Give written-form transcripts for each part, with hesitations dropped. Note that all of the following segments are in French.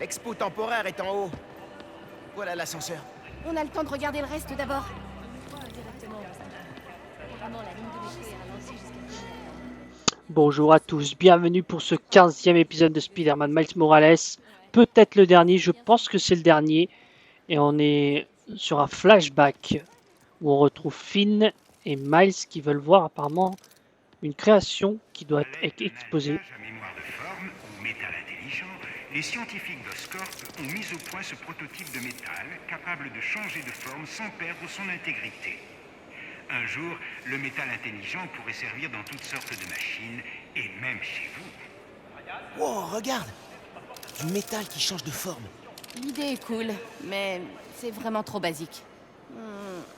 L'expo temporaire est en haut. Voilà l'ascenseur. On a le temps de regarder le reste d'abord. Bonjour à tous, bienvenue pour ce 15e épisode de Spider-Man Miles Morales. Peut-être le dernier, je pense que c'est le dernier. Et on est sur un flashback où on retrouve Finn et Miles qui veulent voir apparemment une création qui doit être exposée. À mémoire de forme, ou métal intelligent, les scientifiques d'Oscorp ont mis au point ce prototype de métal capable de changer de forme sans perdre son intégrité. Un jour, le métal intelligent pourrait servir dans toutes sortes de machines, et même chez vous. Wow, regarde! Du métal qui change de forme. L'idée est cool, mais c'est vraiment trop basique.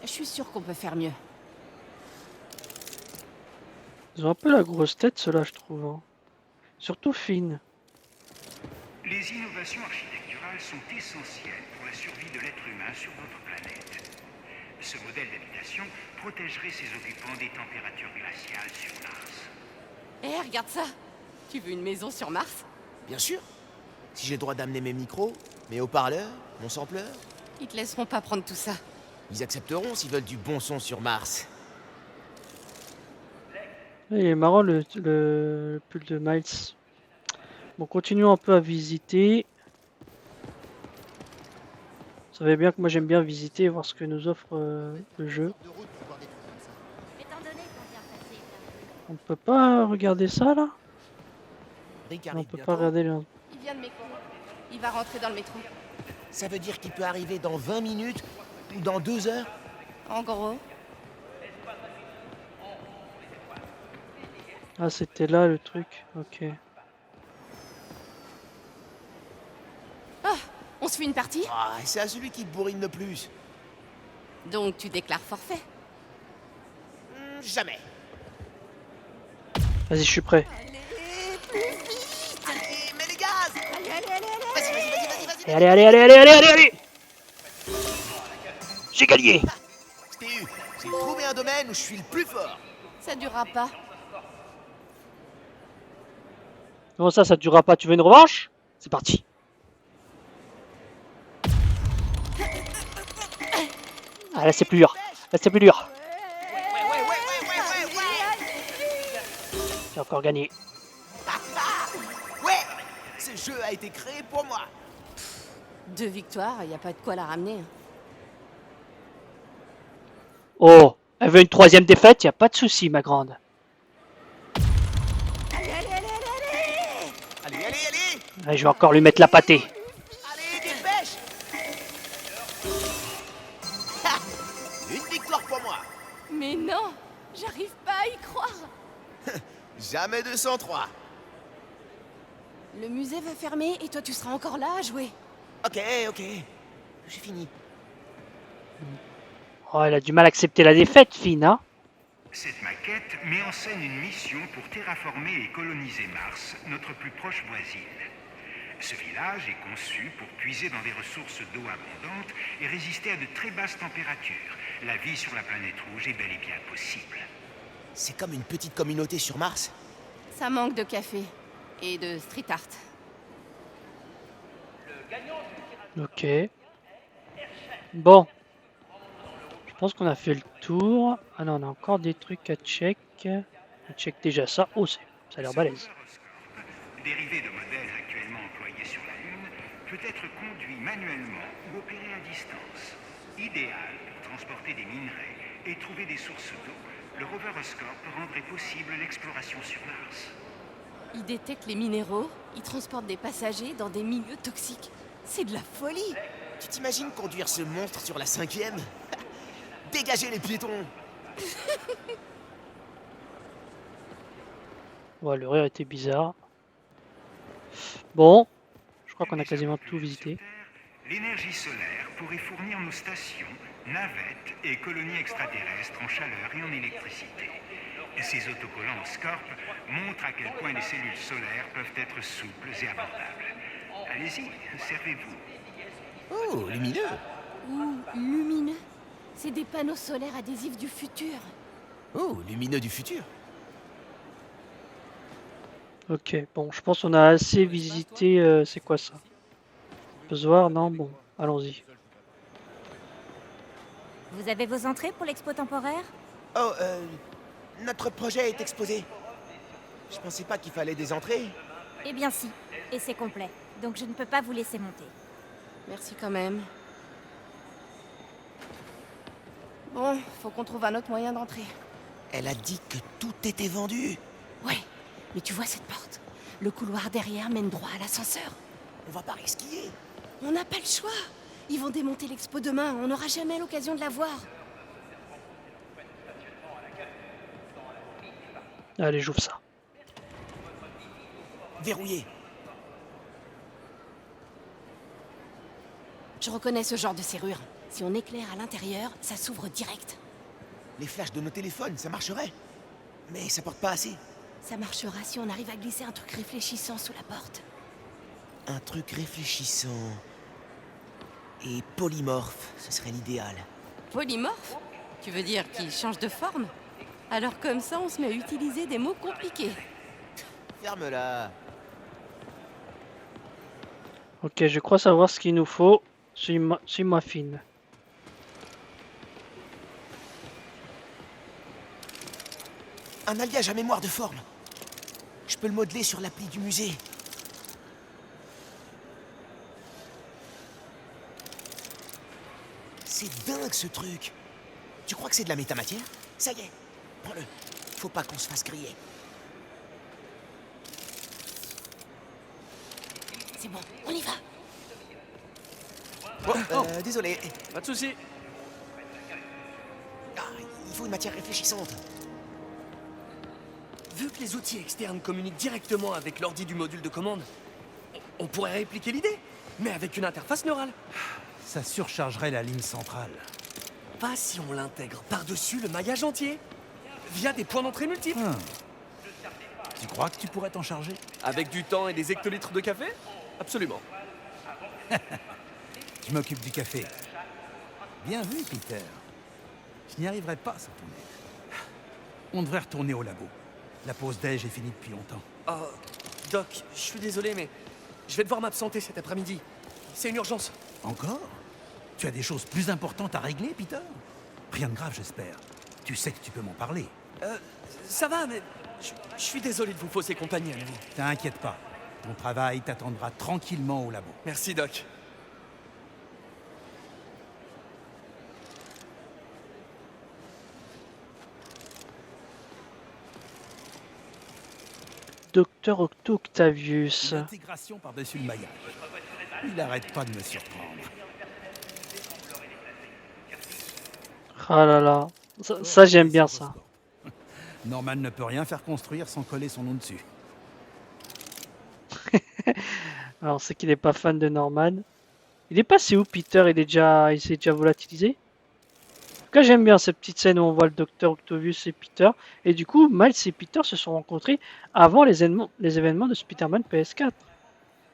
Je suis sûre qu'on peut faire mieux. Ils ont un peu la grosse tête ceux-là, je trouve. Hein. Surtout Finn. Les innovations architecturales sont essentielles pour la survie de l'être humain sur votre planète. Ce modèle d'habitation protégerait ses occupants des températures glaciales sur Mars. Eh, regarde ça! Tu veux une maison sur Mars? Bien sûr. Si j'ai le droit d'amener mes micros, mes haut-parleurs, mon sampleur, Ils te laisseront pas prendre tout ça. ils accepteront s'ils veulent du bon son sur Mars. Il est marrant le pull de Miles. Bon, continuons un peu à visiter. Vous savez bien que moi j'aime bien visiter et voir ce que nous offre le jeu. On peut pas regarder ça là? Rick Non, on arrive peut pas bientôt. regarder le... Il vient de m'écrire. Il va rentrer dans le métro. Ça veut dire qu'il peut arriver dans 20 minutes ou dans 2 heures? En gros, Ah, c'était là le truc. Ok. on se fait une partie? Ah, c'est à celui qui te bourrine le plus. Donc tu déclares forfait. Jamais. Vas-y, je suis prêt. Allez, mets les gaz! Vas-y. Et allez, allez, allez, allez, allez, allez, allez! J'ai gagné! Je t'ai eu. J'ai trouvé un domaine où je suis le plus fort. Ça durera pas. Non, ça durera pas. Tu veux une revanche? C'est parti. Ah, là, c'est plus dur. Là, c'est plus dur. J'ai encore gagné. Ouais! Ce jeu a été créé pour moi. 2 victoires, y a pas de quoi la ramener. Oh, elle veut une 3e défaite? Y a pas de souci, ma grande. Allez. Ouais, je vais encore lui mettre la pâtée. Allez, dépêche! Ha! Une victoire pour moi. Mais non, j'arrive pas à y croire. Jamais 203. Le musée va fermer et toi tu seras encore là à jouer. Ok. J'ai fini. Oh, elle a du mal à accepter la défaite, Finn, hein? Cette maquette met en scène une mission pour terraformer et coloniser Mars, notre plus proche voisine. Ce village est conçu pour puiser dans des ressources d'eau abondantes et résister à de très basses températures. La vie sur la planète rouge est bel et bien possible. C'est comme une petite communauté sur Mars. Ça manque de café et de street art. Ok. Bon. Je pense qu'on a fait le tour. Ah non, on a encore des trucs à check. On check déjà ça. Oh, ça a l'air balèze. Dérivé de modèles actuellement employés sur la Lune, peut être conduit manuellement ou opéré à distance. Idéal pour transporter des minerais et trouver des sources d'eau, le rover Oscorp rendrait possible l'exploration sur Mars. Ils détectent les minéraux, ils transportent des passagers dans des milieux toxiques. C'est de la folie. Tu t'imagines conduire ce monstre sur la 5e? Dégagez les piétons! Ouais, le rire était bizarre. Bon. Je crois qu'on a quasiment tout visité. L'énergie solaire pourrait fournir nos stations, navettes et colonies extraterrestres en chaleur et en électricité. Ces autocollants Oscorp montrent à quel point les cellules solaires peuvent être souples et abordables. Allez-y, servez-vous. Oh, lumineux! Ouh, lumineux. C'est des panneaux solaires adhésifs du futur. Oh, lumineux du futur! Ok, bon, je pense qu'on a assez visité. C'est quoi ça? peut se voir, non? Bon, allons-y. Vous avez vos entrées pour l'expo temporaire? Oh, notre projet est exposé. Je pensais pas qu'il fallait des entrées. Eh bien si, et c'est complet. Donc je ne peux pas vous laisser monter. Merci quand même. Bon, faut qu'on trouve un autre moyen d'entrer. Elle a dit que tout était vendu. Ouais, mais tu vois cette porte? Le couloir derrière mène droit à l'ascenseur. On va pas risquer. On n'a pas le choix. Ils vont démonter l'expo demain, on n'aura jamais l'occasion de la voir. Allez, j'ouvre ça. Verrouillé. Je reconnais ce genre de serrure. Si on éclaire à l'intérieur, ça s'ouvre direct. Les flashs de nos téléphones, ça marcherait. Mais ça porte pas assez. Ça marchera si on arrive à glisser un truc réfléchissant sous la porte. Un truc réfléchissant. Et polymorphe, ce serait l'idéal. Polymorphe? Tu veux dire qu'il change de forme? Alors comme ça, on se met à utiliser des mots compliqués. Ferme-la. Ok, je crois savoir ce qu'il nous faut. Suis-moi fine. Un alliage à mémoire de forme. Je peux le modeler sur l'appli du musée. C'est dingue ce truc. Tu crois que c'est de la métamatière? Ça y est, prends-le. Faut pas qu'on se fasse griller. C'est bon, on y va. Désolé. Pas de soucis. Ah, il faut une matière réfléchissante. Vu que les outils externes communiquent directement avec l'ordi du module de commande, on pourrait répliquer l'idée, mais avec une interface neurale. Ça surchargerait la ligne centrale. Pas si on l'intègre par-dessus le maillage entier, via des points d'entrée multiples. Tu crois que tu pourrais t'en charger? Avec du temps et des hectolitres de café? Absolument. Je m'occupe du café. Bien vu, Peter. Je n'y arriverai pas sans ton aide. On devrait retourner au labo. La pause déj est finie depuis longtemps. Oh, Doc, je suis désolé, mais je vais devoir m'absenter cet après-midi. C'est une urgence. Encore? Tu as des choses plus importantes à régler, Peter? Rien de grave, j'espère. Tu sais que tu peux m'en parler. Ça va, mais je suis désolé de vous fausser compagnie à nouveau. T'inquiète pas. Ton travail t'attendra tranquillement au labo. Merci, Doc. Docteur Octo Octavius. L'intégration par-dessus le maillage. Il arrête pas de me surprendre. Ah là là. Ça j'aime bien ça. Norman ne peut rien faire construire sans coller son nom dessus. Alors, c'est qu'il n'est pas fan de Norman. Il est passé où, Peter? Il s'est déjà volatilisé? En tout cas, j'aime bien cette petite scène où on voit le docteur Octavius et Peter. Et du coup, Miles et Peter se sont rencontrés avant les événements de Spider-Man PS4.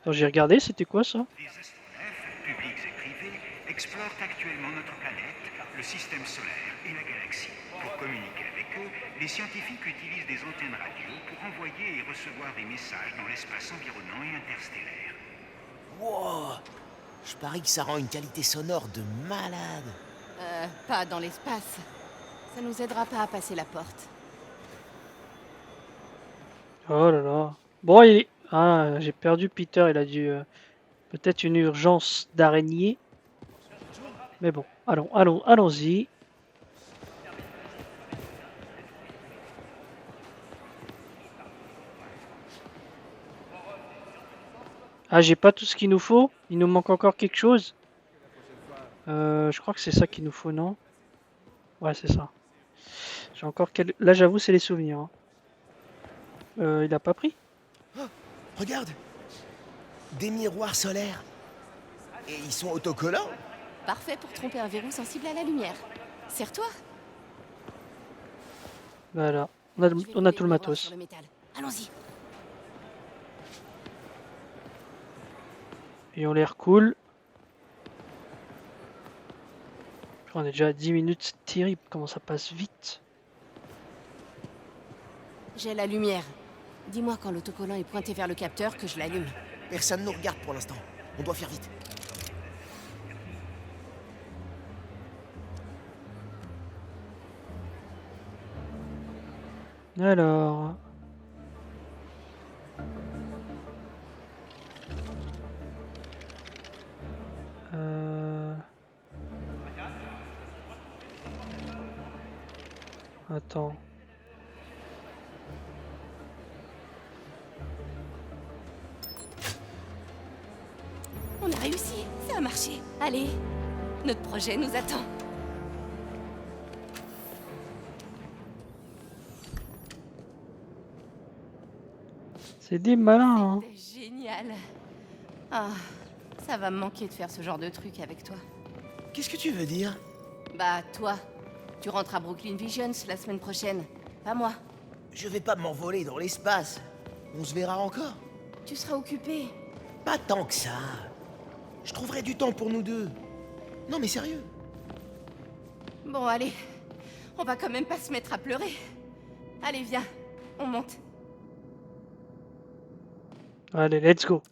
Alors, j'ai regardé, c'était quoi ça? Des astronautes, publics et privés, explorent actuellement notre planète, le système solaire et la galaxie. Pour communiquer avec eux, les scientifiques utilisent des antennes radio pour envoyer et recevoir des messages dans l'espace environnant et interstellaire. Wow. Je parie que ça rend une qualité sonore de malade. Pas dans l'espace. Ça nous aidera pas à passer la porte. Oh là là. Bon, ah, j'ai perdu Peter, il a dû... peut-être une urgence d'araignée. Mais bon, allons-y. Ah, j'ai pas tout ce qu'il nous faut. Il nous manque encore quelque chose. Je crois que c'est ça qu'il nous faut, non? Ouais, c'est ça. J'ai encore Là, j'avoue, c'est les souvenirs. Hein. Il a pas pris? Regarde. Des miroirs solaires. Et ils sont autocollants. Parfait pour tromper un verrou sensible à la lumière. Serre-toi. Voilà. Je vais On a coller tout le miroir matos. sur le métal. Allons-y. Et on l'air cool. On est déjà à 10 minutes, c'est terrible, comment ça passe vite. J'ai la lumière. Dis-moi quand l'autocollant est pointé vers le capteur que je l'allume. Personne ne nous regarde pour l'instant. On doit faire vite. Alors... Attends. On a réussi, ça a marché. Allez, notre projet nous attend. C'est des malins, hein. C'était génial. Ah, ça va me manquer de faire ce genre de truc avec toi. Qu'est-ce que tu veux dire? Bah, toi, tu rentres à Brooklyn Visions la semaine prochaine. Pas moi. Je vais pas m'envoler dans l'espace. On se verra encore. Tu seras occupé. Pas tant que ça. Je trouverai du temps pour nous deux. Non mais sérieux. Bon, allez. On va quand même pas se mettre à pleurer. Allez, viens. On monte. Allez, let's go.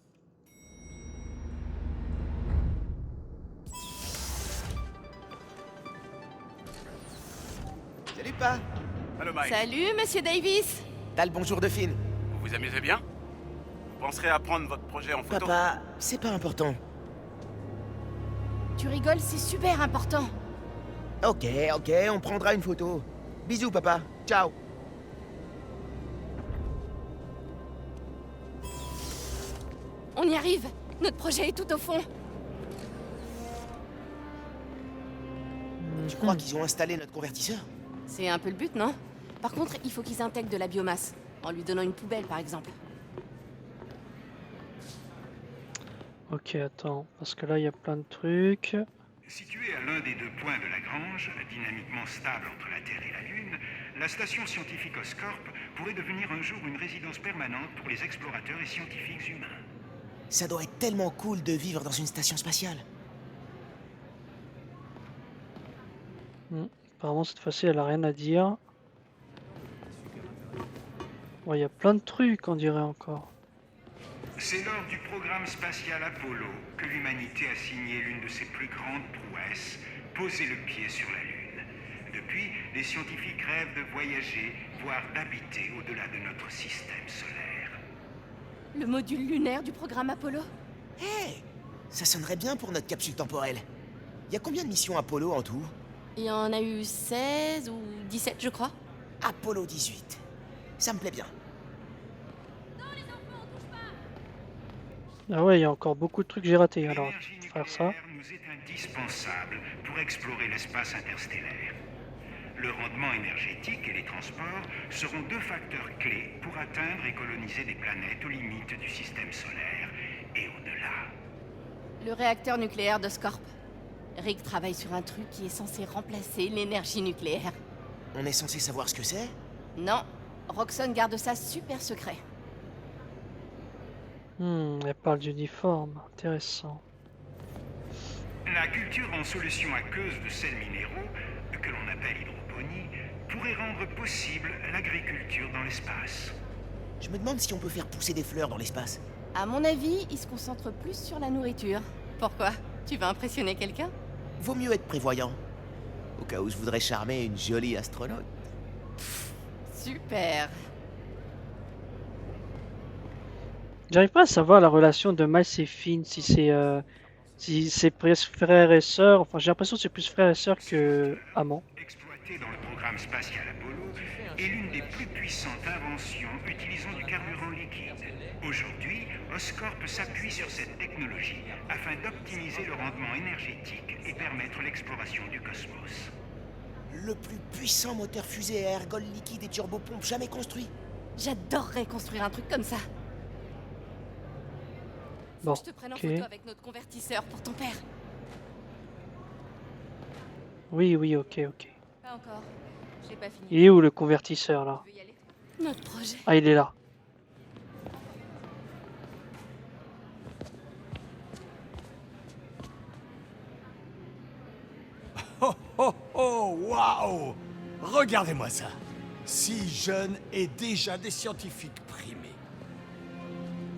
Salut pas. Allô Mike, Salut, monsieur Davis. T'as le bonjour de Finn. vous vous amusez bien? Vous penserez à prendre votre projet en photo? Papa, c'est pas important. Tu rigoles, c'est super important. Ok, on prendra une photo. Bisous papa. Ciao. On y arrive. Notre projet est tout au fond. Tu crois qu'ils ont installé notre convertisseur? C'est un peu le but, non? Par contre, il faut qu'ils intègrent de la biomasse. En lui donnant une poubelle, par exemple. Ok, attends, parce que là, il y a plein de trucs. Située à l'un des deux points de Lagrange, dynamiquement stable entre la Terre et la Lune, la station scientifique Oscorp pourrait devenir un jour une résidence permanente pour les explorateurs et scientifiques humains. Ça doit être tellement cool de vivre dans une station spatiale. Apparemment, cette fois-ci, elle a rien à dire. Ouais, il y a plein de trucs, on dirait encore. C'est lors du programme spatial Apollo que l'humanité a signé l'une de ses plus grandes prouesses, poser le pied sur la Lune. Depuis, les scientifiques rêvent de voyager, voire d'habiter au-delà de notre système solaire. Le module lunaire du programme Apollo? Hé, ça sonnerait bien pour notre capsule temporelle. Il y a combien de missions Apollo en tout? Il y en a eu 16 ou 17, je crois. Apollo 18. Ça me plaît bien. Ah ouais, il y a encore beaucoup de trucs que j'ai ratés, alors L'énergie faire ça. nucléaire nous est indispensable pour explorer l'espace interstellaire. Le rendement énergétique et les transports seront deux facteurs clés pour atteindre et coloniser des planètes aux limites du système solaire et au-delà. Le réacteur nucléaire de Scorp. Rick travaille sur un truc qui est censé remplacer l'énergie nucléaire. On est censé savoir ce que c'est? Non, Roxxon garde ça super secret. Elle parle d'uniforme, intéressant. La culture en solution aqueuse de sels minéraux, que l'on appelle hydroponie, pourrait rendre possible l'agriculture dans l'espace. Je me demande si on peut faire pousser des fleurs dans l'espace. À mon avis, il se concentre plus sur la nourriture. Pourquoi? Tu vas impressionner quelqu'un? Vaut mieux être prévoyant. Au cas où je voudrais charmer une jolie astronaute. Super. J'arrive pas à savoir la relation de Miles et Finn, si c'est plus frère et sœur. Enfin, j'ai l'impression que c'est plus frère et sœur que amant. Exploitée dans le programme spatial Apollo, est l'une des plus puissantes inventions utilisant du carburant liquide. Aujourd'hui, Oscorp s'appuie sur cette technologie afin d'optimiser le rendement énergétique et permettre l'exploration du cosmos. Le plus puissant moteur fusée à ergol liquide et turbopompe jamais construit. J'adorerais construire un truc comme ça. Bon, Je te prenne en ok. photo avec notre convertisseur pour ton père. Oui, ok. Pas encore. J'ai pas fini. Il est où le convertisseur là? Tu veux y aller? Notre projet. Ah, il est là. Oh, oh, oh, waouh! Regardez-moi ça. Si jeune et déjà des scientifiques primés.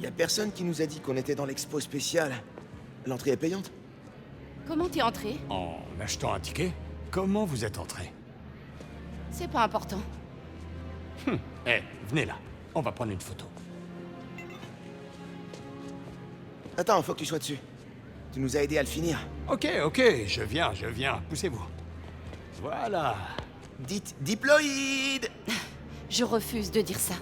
Y a personne qui nous a dit qu'on était dans l'expo spéciale. L'entrée est payante? Comment t'es entré? En achetant un ticket? Comment vous êtes entré? C'est pas important. Eh, venez là. On va prendre une photo. Attends, faut que tu sois dessus. Tu nous as aidé à le finir. Ok, je viens. Poussez-vous. Voilà. Dites diploïde. Je refuse de dire ça.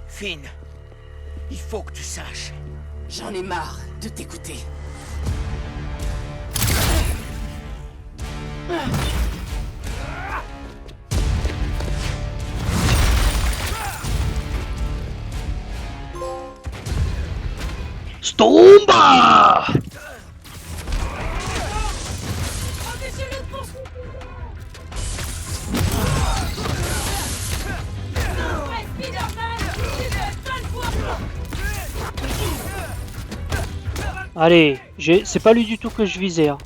Finn, il faut que tu saches. J'en ai marre de t'écouter. Stomba! Allez, c'est pas lui du tout que je visais. Hein.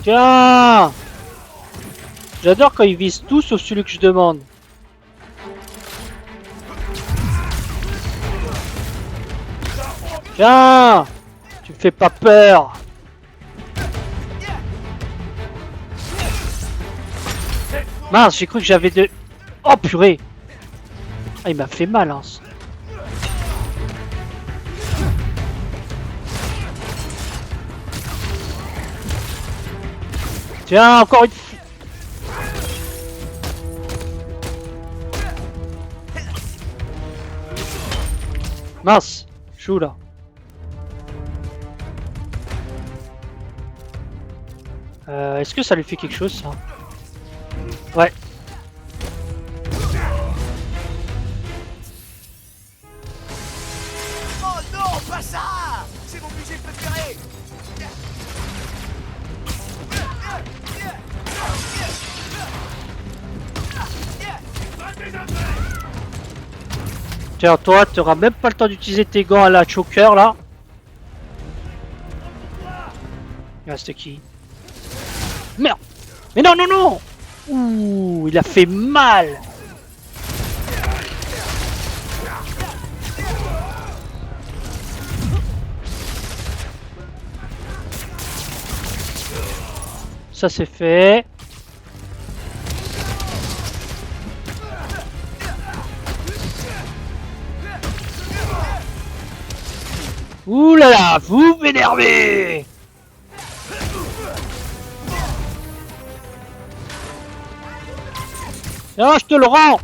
Tiens! J'adore quand ils visent tout sauf celui que je demande. Tiens! Tu me fais pas peur! Mince, j'ai cru que j'avais de... Oh purée! Ah, il m'a fait mal, hein. Tiens, encore une fois. Mince, chou là. Est-ce que ça lui fait quelque chose ça? Ouais. Oh non, pas ça! C'est mon budget préféré! Tiens, toi, tu auras même pas le temps d'utiliser tes gants à la choker là. Il reste qui? Merde! Mais non, non, non! Ouh, il a fait mal! Ça c'est fait. Ouh là là, vous m'énervez! Ah, je te le rends!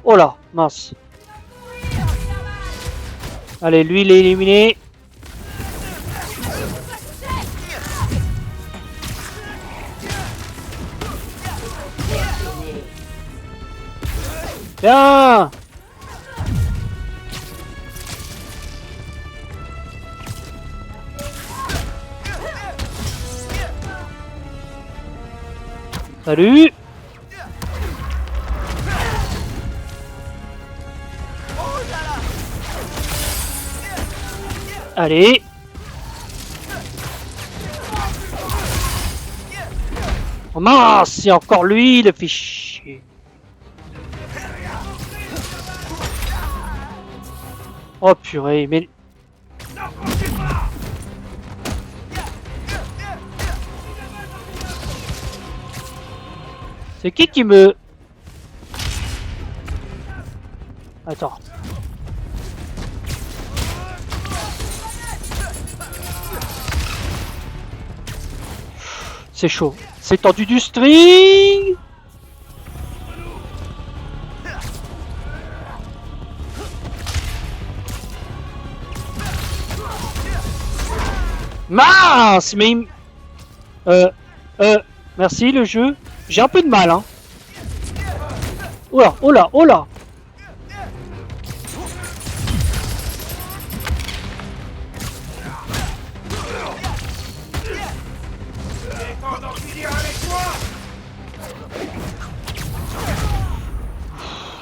Oh là, mince. Allez, lui il est éliminé. Bien! Salut! Allez! Oh mince! C'est encore lui, le fait chier! Oh purée, mais... C'est qui me... Attends. C'est chaud. C'est tendu du string. Mince, mais... Merci le jeu. J'ai un peu de mal, hein. Oh là, oh là, oh là.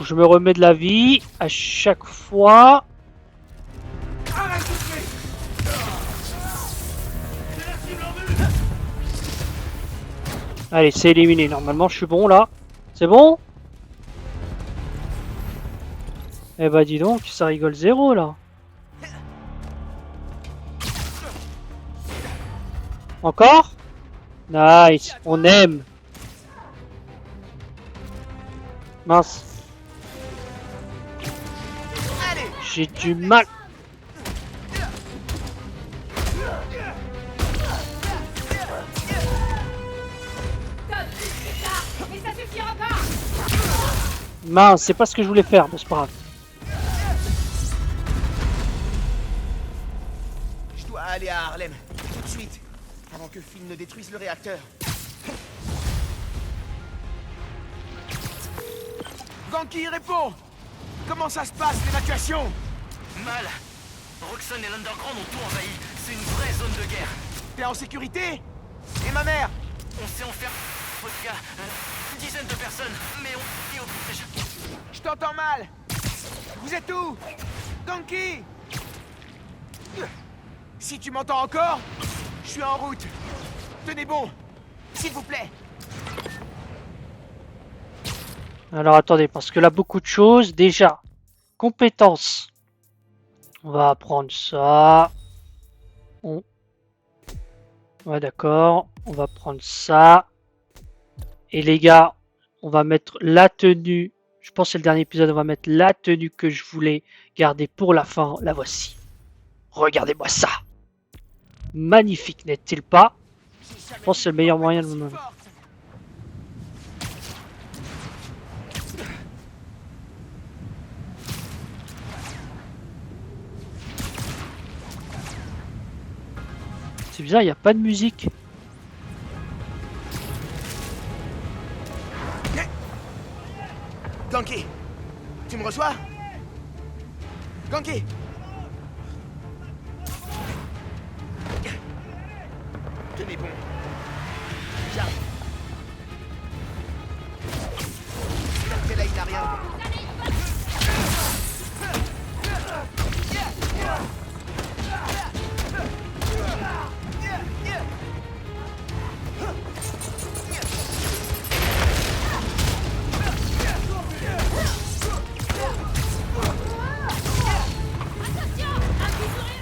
Faut que je me remets de la vie à chaque fois. Allez, c'est éliminé. Normalement, je suis bon là. C'est bon? Eh bah dis donc, ça rigole zéro là. Encore? Nice, on aime. Mince. J'ai du mal. Mince, c'est pas ce que je voulais faire, mais c'est pas grave. Je dois aller à Harlem, tout de suite, avant que Finn ne détruise le réacteur. Ganki, réponds! Comment ça se passe, l'évacuation? Mal. Roxxon et l'Underground ont tout envahi. C'est une vraie zone de guerre. T'es en sécurité? Et ma mère? On s'est enfermé. Une dizaine de personnes, mais on est au piège. Je t'entends mal! Vous êtes où? Ganki! Si tu m'entends encore, je suis en route. Tenez bon, s'il vous plaît. Alors attendez, parce que là beaucoup de choses. Déjà, compétences. On va apprendre ça. Ouais d'accord, on va prendre ça. Et les gars, on va mettre la tenue. Je pense que c'est le dernier épisode, on va mettre la tenue que je voulais garder pour la fin. La voici. Regardez-moi ça. Magnifique, n'est-il pas? Je pense que c'est le meilleur moyen de me... C'est bizarre, il n'y a pas de musique. Ganki, tu me reçois? Ganki! Tenez bon. J'arrive. Là, il n'a rien.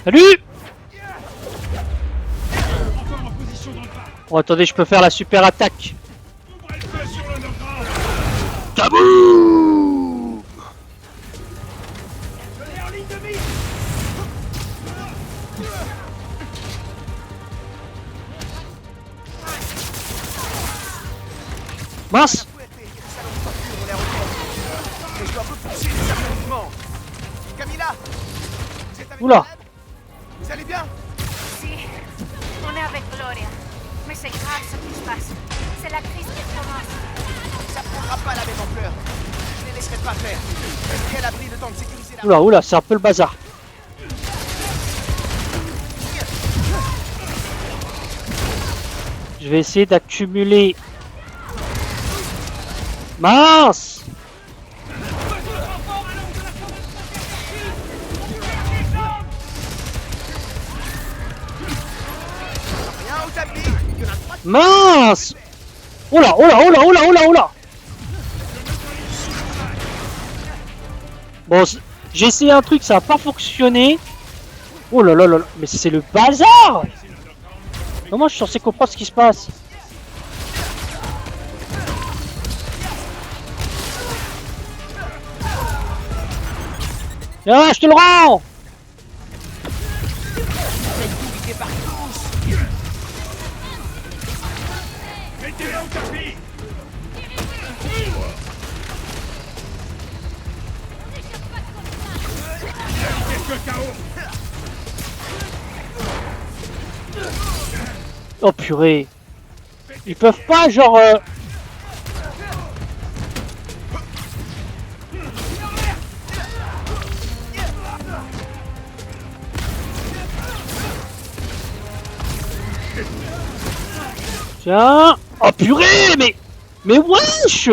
Salut! Oh attendez, je peux faire la super attaque. Kaboom! Mince! Mais je dois repousser les mouvements. Camilla, vous êtes avec Oula! Vlad? Vous allez bien? Si, on est avec Gloria. Mais c'est grave ce qui se passe. C'est la crise qui commence. Ça prendra pas la même ampleur. Je les laisserai pas faire. Je serai à l'abri le temps de sécuriser la... Oula, oula, c'est un peu le bazar. Je vais essayer d'accumuler... Mince! Rien au tapis. Il y en a 3 qui... Mince! Oula, oula, oula, oula, oula, oula! Bon, j'ai essayé un truc, ça n'a pas fonctionné. Oh là là là là, mais c'est le bazar! Comment je suis censé comprendre ce qui se passe? Ah, je te le rends! Mettez-la au tapis. Quelques KO. Oh purée! Ils peuvent pas, genre... Tiens! Oh purée! Mais wesh!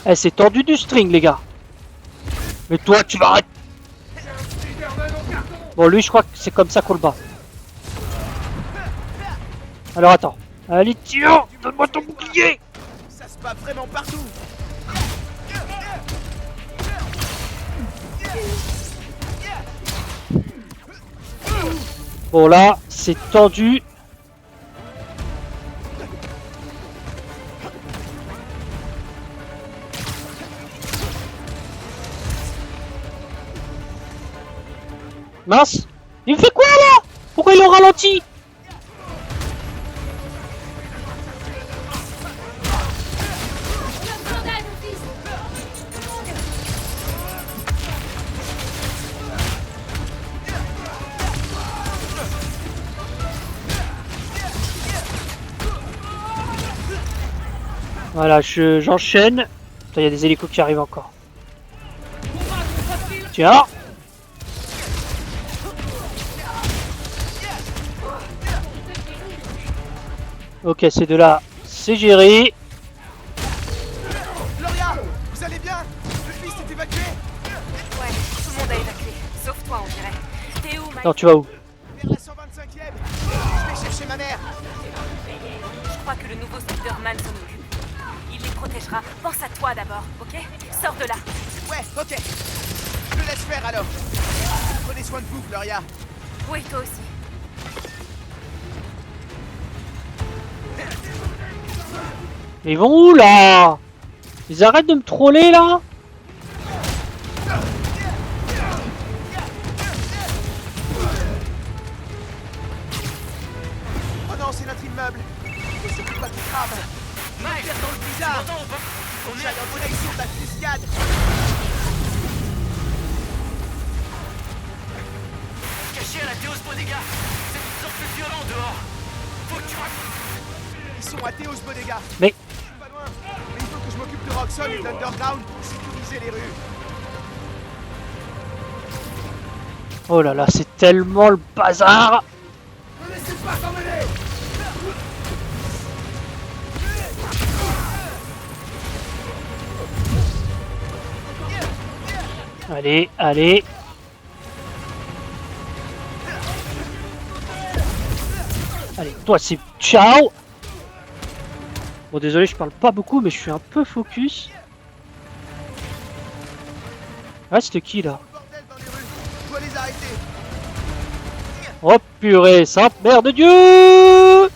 Eh, c'est tendu du string, les gars. Mais toi, tu vas arrêter. Bon, lui, je crois que c'est comme ça qu'on le bat. Alors, attends. Allez, tiens, donne-moi ton bouclier. Ça se bat vraiment partout. Bon, là, c'est tendu. Mince. Il me fait quoi, là? Pourquoi il est au ralenti? Voilà, j'enchaîne. Attends, il y a des hélicos qui arrivent encore. Tiens. Ok, ces deux-là, c'est géré. Gloria, vous allez bien? Le fils est évacué? Ouais, tout le monde a évacué. Sauf toi, on dirait. T'es où, Mike? Non, tu vas où? Vers la 125e. Je vais chercher ma mère. Je crois que le nouveau Spider-Man s'en occupe. Il les protégera. Pense à toi d'abord, ok? Sors de là. Ouais, ok. Je le laisse faire alors. Prenez soin de vous, Gloria. Oui, toi aussi. Mais ils vont où, là? Ils arrêtent de me troller, là? Oh non, c'est notre immeuble. Et c'est pas qui crame. Mike, dans le blizzard. On est en direction de la fusillade. Caché à la Théos Bodega. C'est de plus en plus violent dehors. Faut que tu Ils sont à Théos Bodega. Mais... Je suis pas loin. Mais il faut que je m'occupe de Roxxon et de l'Underground pour sécuriser les rues. Oh là là, c'est tellement le bazar. Ne laissez pas s'emmener. Allez, allez. Allez, toi c'est ciao. Bon, désolé, je parle pas beaucoup, mais je suis un peu focus. Ah, c'était qui là? Bordel dans les rues. Je dois les arrêter. Oh purée, sainte mère de Dieu!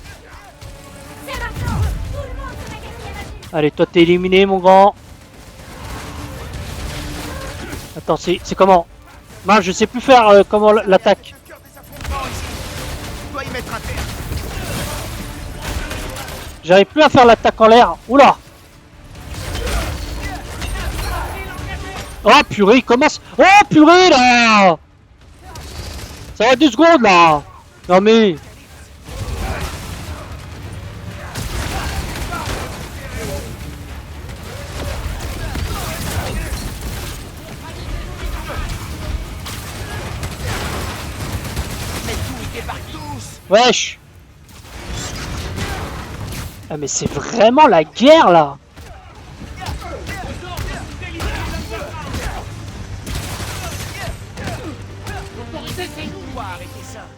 Allez, toi t'es éliminé, mon grand. Attends, c'est comment? Mince, je sais plus faire comment l'attaque. Le cœur des affrontements ici. Je dois y mettre un terme. J'arrive plus à faire l'attaque en l'air. Oula! Oh purée, il commence. Oh purée là! Ça va 2 secondes là! Non mais. Mais tout, ils débarquent tous. Wesh! Ah mais c'est vraiment la guerre là!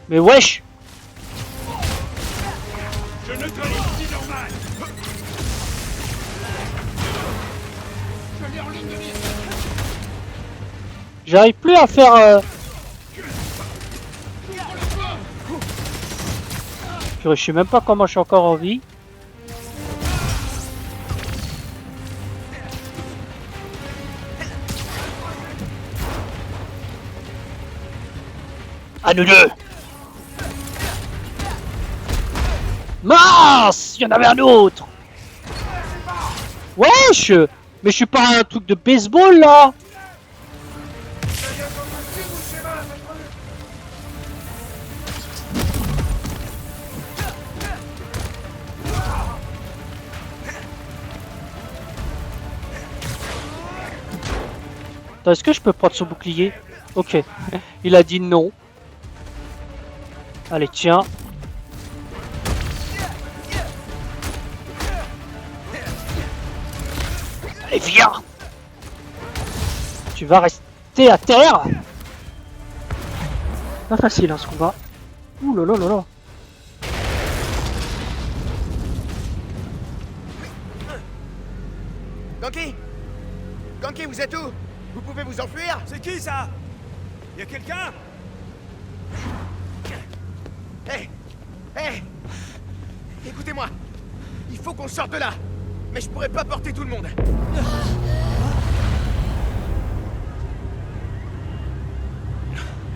Mais wesh! Je neutralise Spider-Man. J'arrive plus à faire... Purée, je sais même pas comment je suis encore en vie. À nous deux! Mince! Il y en avait un autre! Wesh! Mais je suis pas un truc de baseball là! Attends, est-ce que je peux prendre son bouclier? Ok. Il a dit non. Allez, tiens. Allez, viens! Tu vas rester à terre! Pas facile, hein, ce combat. Ouh là là là là! Ganke! Ganke, vous êtes où? Vous pouvez vous enfuir? C'est qui ça? Y a quelqu'un? Hé! Hé! Écoutez-moi! Il faut qu'on sorte de là! Mais je pourrais pas porter tout le monde!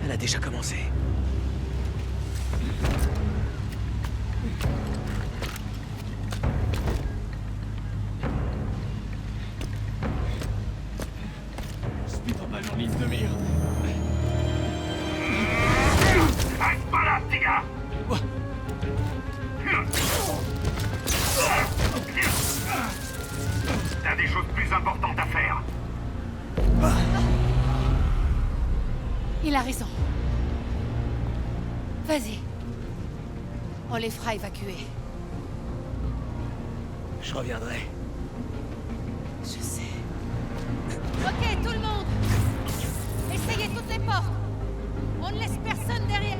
Elle a déjà commencé. Spider-Man en ligne de mire. Reste pas là, petit gars! T'as des choses plus importantes à faire. Il a raison. Vas-y. On les fera évacuer. Je reviendrai. Je sais. Ok, tout le monde. Essayez toutes les portes. On ne laisse personne derrière.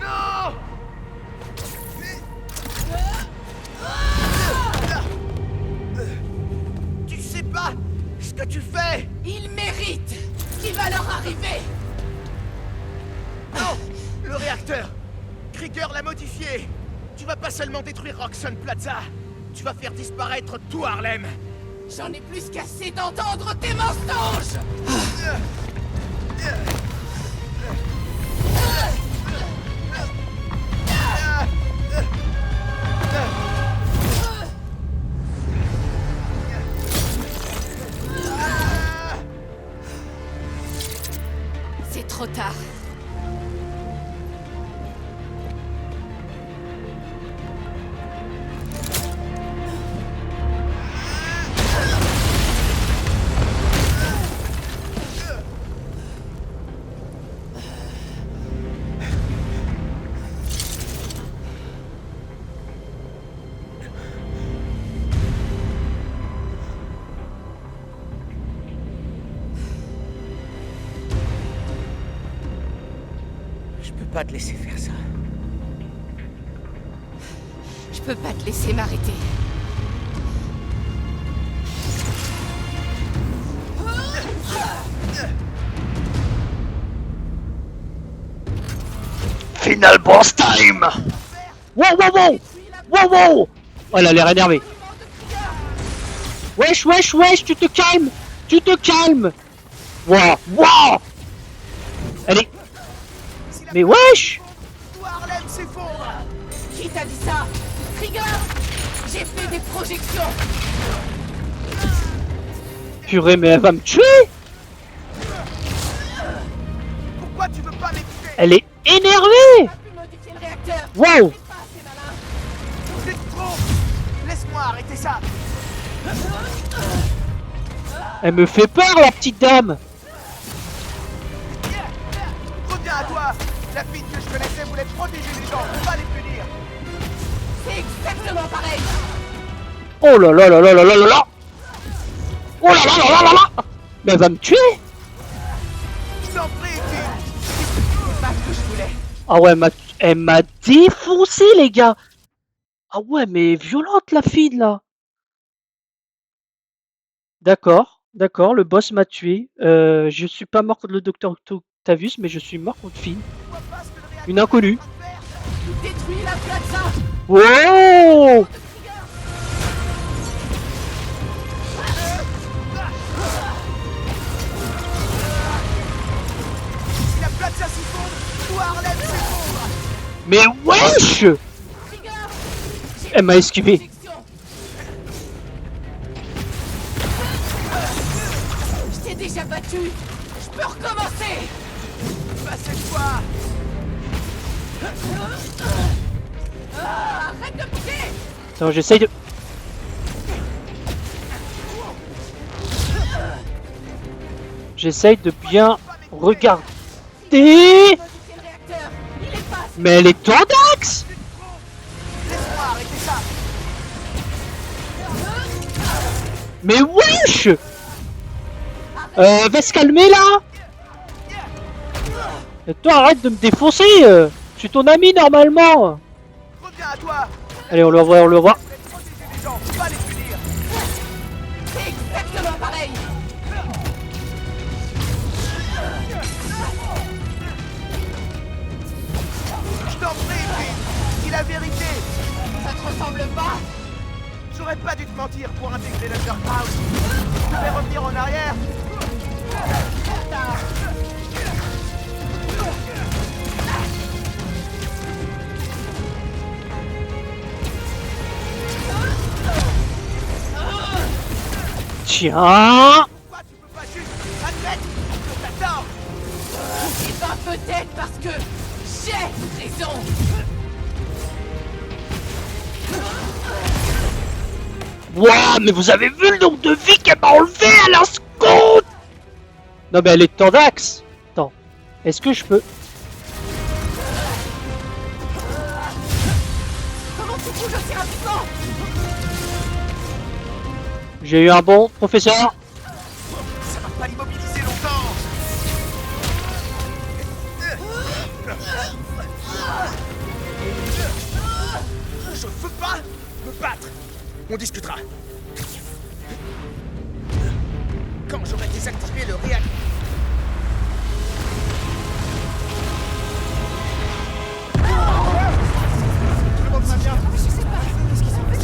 Non! Tu sais pas ce que tu fais! Ils méritent ce qui va leur arriver. Non! Le réacteur! Krieger l'a modifié! Tu vas pas seulement détruire Roxxon Plaza, tu vas faire disparaître tout Harlem! J'en ai plus qu'assez d'entendre tes mensonges. C'est trop tard. Je peux pas te laisser faire ça. Je peux pas te laisser m'arrêter. Final boss time! Wow wow wow! Wow wow! Oh, elle a l'air énervée. Wesh wesh wesh, tu te calmes! Tu te calmes! Wow wow! Elle est... Mais wesh! Tout Harlem s'effondre! Qui t'a dit ça? Krieger! J'ai fait des projections! Purée, mais elle va me tuer! Pourquoi tu veux pas m'écouter? Elle est énervée! Tu modifier le réacteur! Wow! C'est pas assez malin! C'est trop! Laisse-moi arrêter ça! Elle me fait peur, la petite dame! Reviens à toi! La fille que je connaissais voulait protéger les gens, pas les punir! C'est exactement pareil! Oh là là là là là là là là! Oh là là là là là là! Mais elle va me tuer! Je t'en prie, Tim! C'est pas ce que je voulais! Ah ouais, elle m'a défoncé, les gars! Ah ouais, mais violente, la fille, là! D'accord, d'accord, le boss m'a tué. Je suis pas mort contre le docteur Octavius, mais je suis mort contre Finn. Une inconnue. Détruis la plaza! Wow! Si la plaza s'effondre, tout Harlem s'effondre! Mais wesh! Elle m'a esquivé. Je t'ai déjà battu! Je peux recommencer! Pas cette fois! Arrête de bouger! Attends, j'essaye de... J'essaye de bien regarder. Modifier le réacteur! Il est pas... Mais elle est en axe! Laisse-moi! Mais wesh! Va se calmer là! Et toi arrête de me défoncer! Je suis ton ami normalement! Reviens à toi. Allez, on le voit, on le voit. Protéger les gens, pas les punir. C'est exactement pareil. Je t'en prie, Finn. Dis la vérité. Ça te ressemble pas? J'aurais pas dû te mentir pour intégrer l'Underground. Je devais revenir en arrière. Tiens! Pourquoi tu peux pas juste admettre que t'as tort? Et ben peut-être parce que j'ai raison. Wouah, mais vous avez vu le nombre de vies qu'elle m'a enlevé à la seconde! Non mais elle est temps d'axe! Attends, est-ce que je peux... Comment tu bouges aussi rapidement? J'ai eu un bon professeur! Ça va pas l'immobiliser longtemps. Je veux pas me battre. On discutera. Quand j'aurai désactivé le réacteur. Tout le monde va bien? Je sais pas. Qu'est-ce qu'ils ont fait?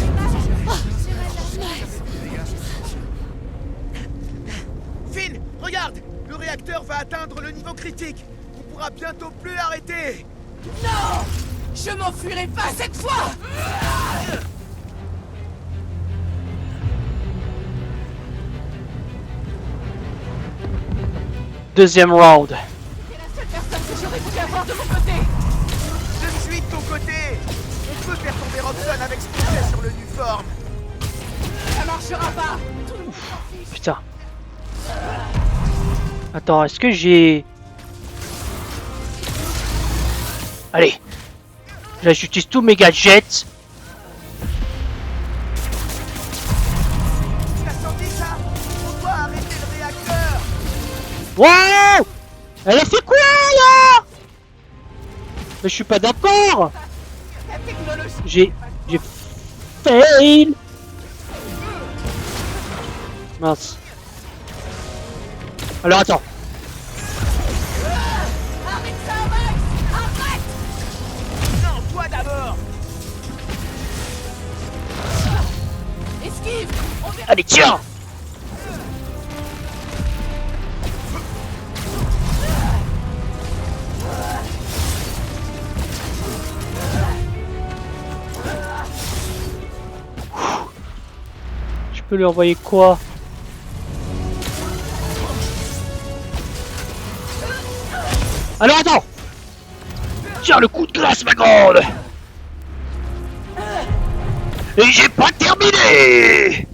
Finn, regarde! Le réacteur va atteindre le niveau critique. On pourra bientôt plus l'arrêter. Non! Je m'enfuirai pas cette fois! Deuxième round. T'es la seule personne que j'aurais voulu avoir de mon côté! Je suis de ton côté. On peut faire tomber Robson avec ce qu'on fait sur le Nuform. Ça marchera pas! Tout le monde s'en fiche! Putain. Attends, est-ce que j'ai... Allez. Là, j'utilise tous mes gadgets. Tu as senti ça? On doit arrêter le réacteur. Wow! Elle a fait quoi là? Mais je suis pas d'accord. La technologie! J'ai fail. Mince. Alors attends. Arrête ça, Max! Arrête! Non, toi d'abord. Esquive! On verra. Allez tiens. Je peux lui envoyer quoi? Alors attends! Tiens le coup de glace ma grande! Et j'ai pas terminé!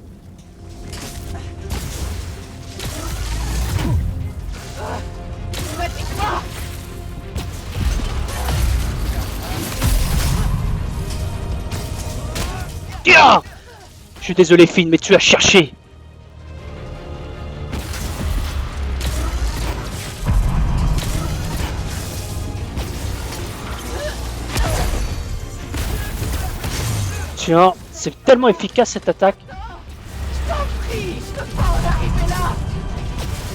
Pratiquement! Tiens! Je suis désolé Finn mais tu as cherché! Tiens, c'est tellement efficace cette attaque. Je t'en prie! Je peux pas en arriver là!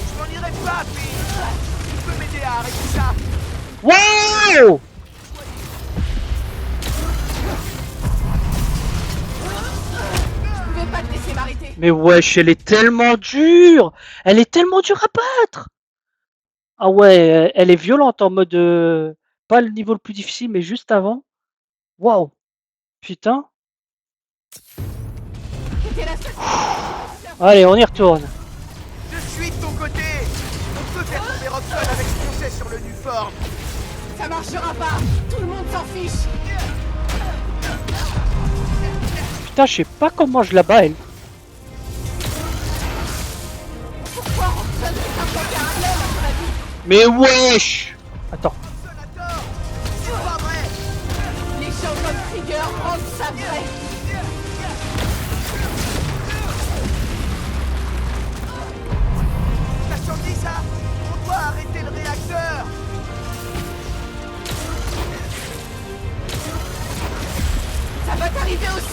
Je m'en irai pas, Finn. Tu peux m'aider à arrêter ça. Wow! Je pouvais pas te laisser m'arrêter! Mais wesh, elle est tellement dure! Elle est tellement dure à battre! Ah ouais, elle est violente en mode... pas le niveau le plus difficile, mais juste avant. Waouh! Putain. T'étais la seule... Allez, on y retourne. Je suis de ton côté. On peut faire tomber Robson avec ce qu'on sait sur le Nuform. Ça marchera pas! Tout le monde s'en fiche! Putain, je sais pas comment je la bats, elle. Pourquoi Robson est un peu parallèle à ton avis? Mais wesh! Attends. Robson a tort. C'est pas vrai. Les gens comme Trigger rendent ça vrai!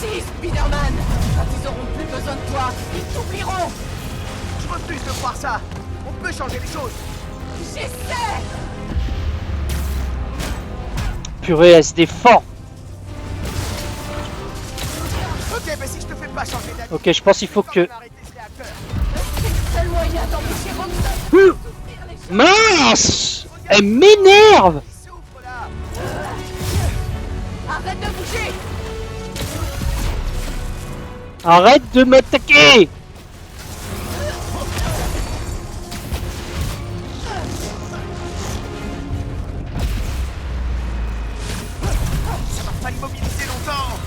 Réussis, Spider-Man! Quand ils auront plus besoin de toi, ils t'oublieront! Je refuse de voir ça! On peut changer les choses! J'essaie! Purée, elle se défend. Ok, mais si je te fais pas changer d'avis... Ok, je pense qu'il faut que... C'est le seul moyen d'empêcher Robson! Mince! Elle m'énerve! Arrête de bouger! Arrête de m'attaquer! Ça va pas immobiliser longtemps!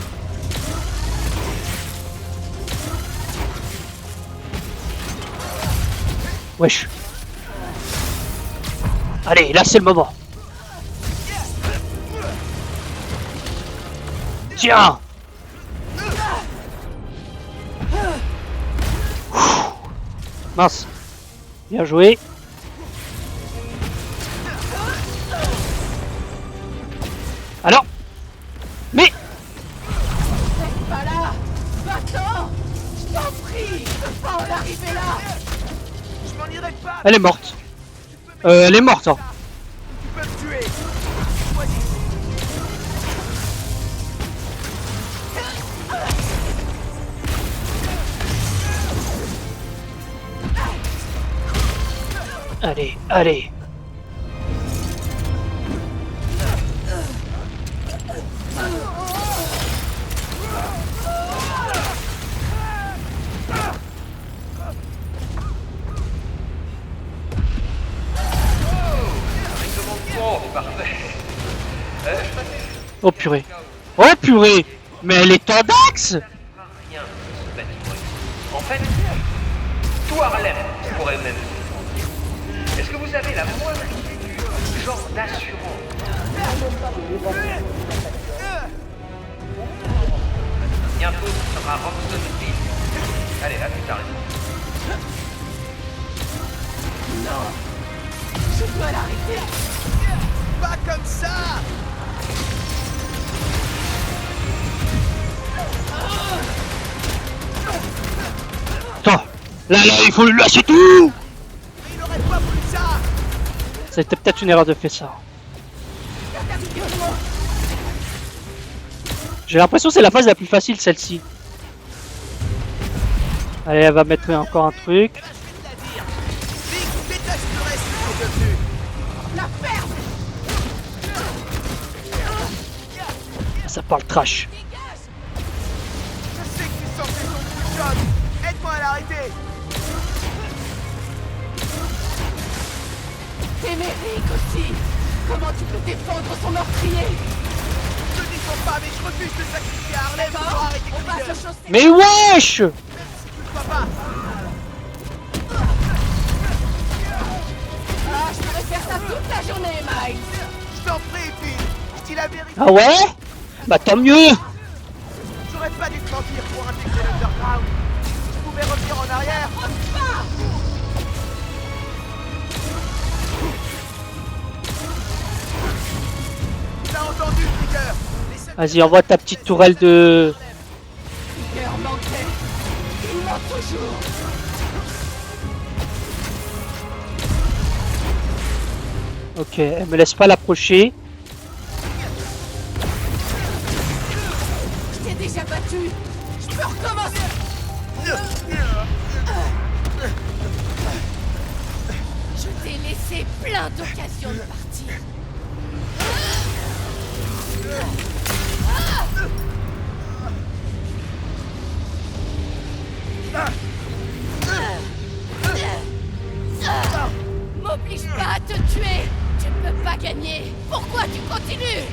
Wesh. Allez, là c'est le moment. Tiens! Mince. Bien joué. Alors? Mais... Reste pas là! Va-t'en! Je t'en prie! Je peux pas en arriver là! Je m'en irai pas! Elle est morte. Elle est morte, hein. Tu peux me tuer! Choisis! Allez, allez. Oh purée. Oh purée. Mais elle est en axe. En fait, tout Harlem pourrait même. Est-ce que vous avez la moindre idée du genre d'assurance? Bientôt, ce sera Roxtonville. Allez, à plus tard. Non! Je dois l'arrêter! Pas comme ça! Attends. Là, il faut lui lâcher tout. Il aurait pas voulu ça! C'était peut-être une erreur de faire ça. J'ai l'impression que c'est la phase la plus facile, celle-ci. Allez, elle va mettre encore un truc. Vic, détesterait ce que t'es devenu! La ferme! Ça parle trash. Je sais que tu sens que c'est son coup de choc! Aide-moi à l'arrêter! Témérique aussi! Comment tu peux défendre son meurtrier? Je ne défends pas, mais je refuse de sacrifier Harlem pour arrêter Krieger! Mais wesh! Papa! Ah, je pourrais faire ça toute la journée, Miles! Je t'en prie, Phil! Je dis la vérité! Ah ouais? Bah tant mieux. J'aurais pas dû te mentir pour intégrer l'Underground! Je pouvais revenir en arrière! T'as entendu, Krieger? Vas-y, envoie ta petite tourelle de... Krieger manquait! Il ment toujours! Ok, elle me laisse pas l'approcher. Je t'ai déjà battu! Je peux recommencer! Je t'ai laissé plein d'occasions de partir. M'oblige pas à te tuer. Tu peux pas gagner. Pourquoi tu continues?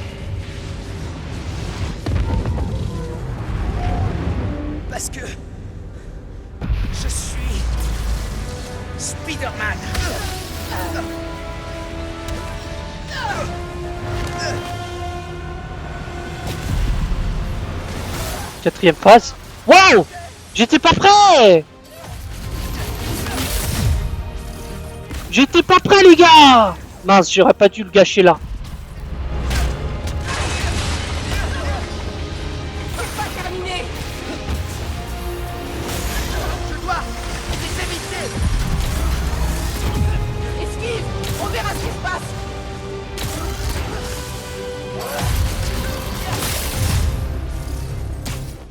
Parce que... je suis... Spider-Man! Quatrième phase. Waouh! J'étais pas prêt! J'étais pas prêt, les gars! Mince, j'aurais pas dû le gâcher là. C'est pas terminé!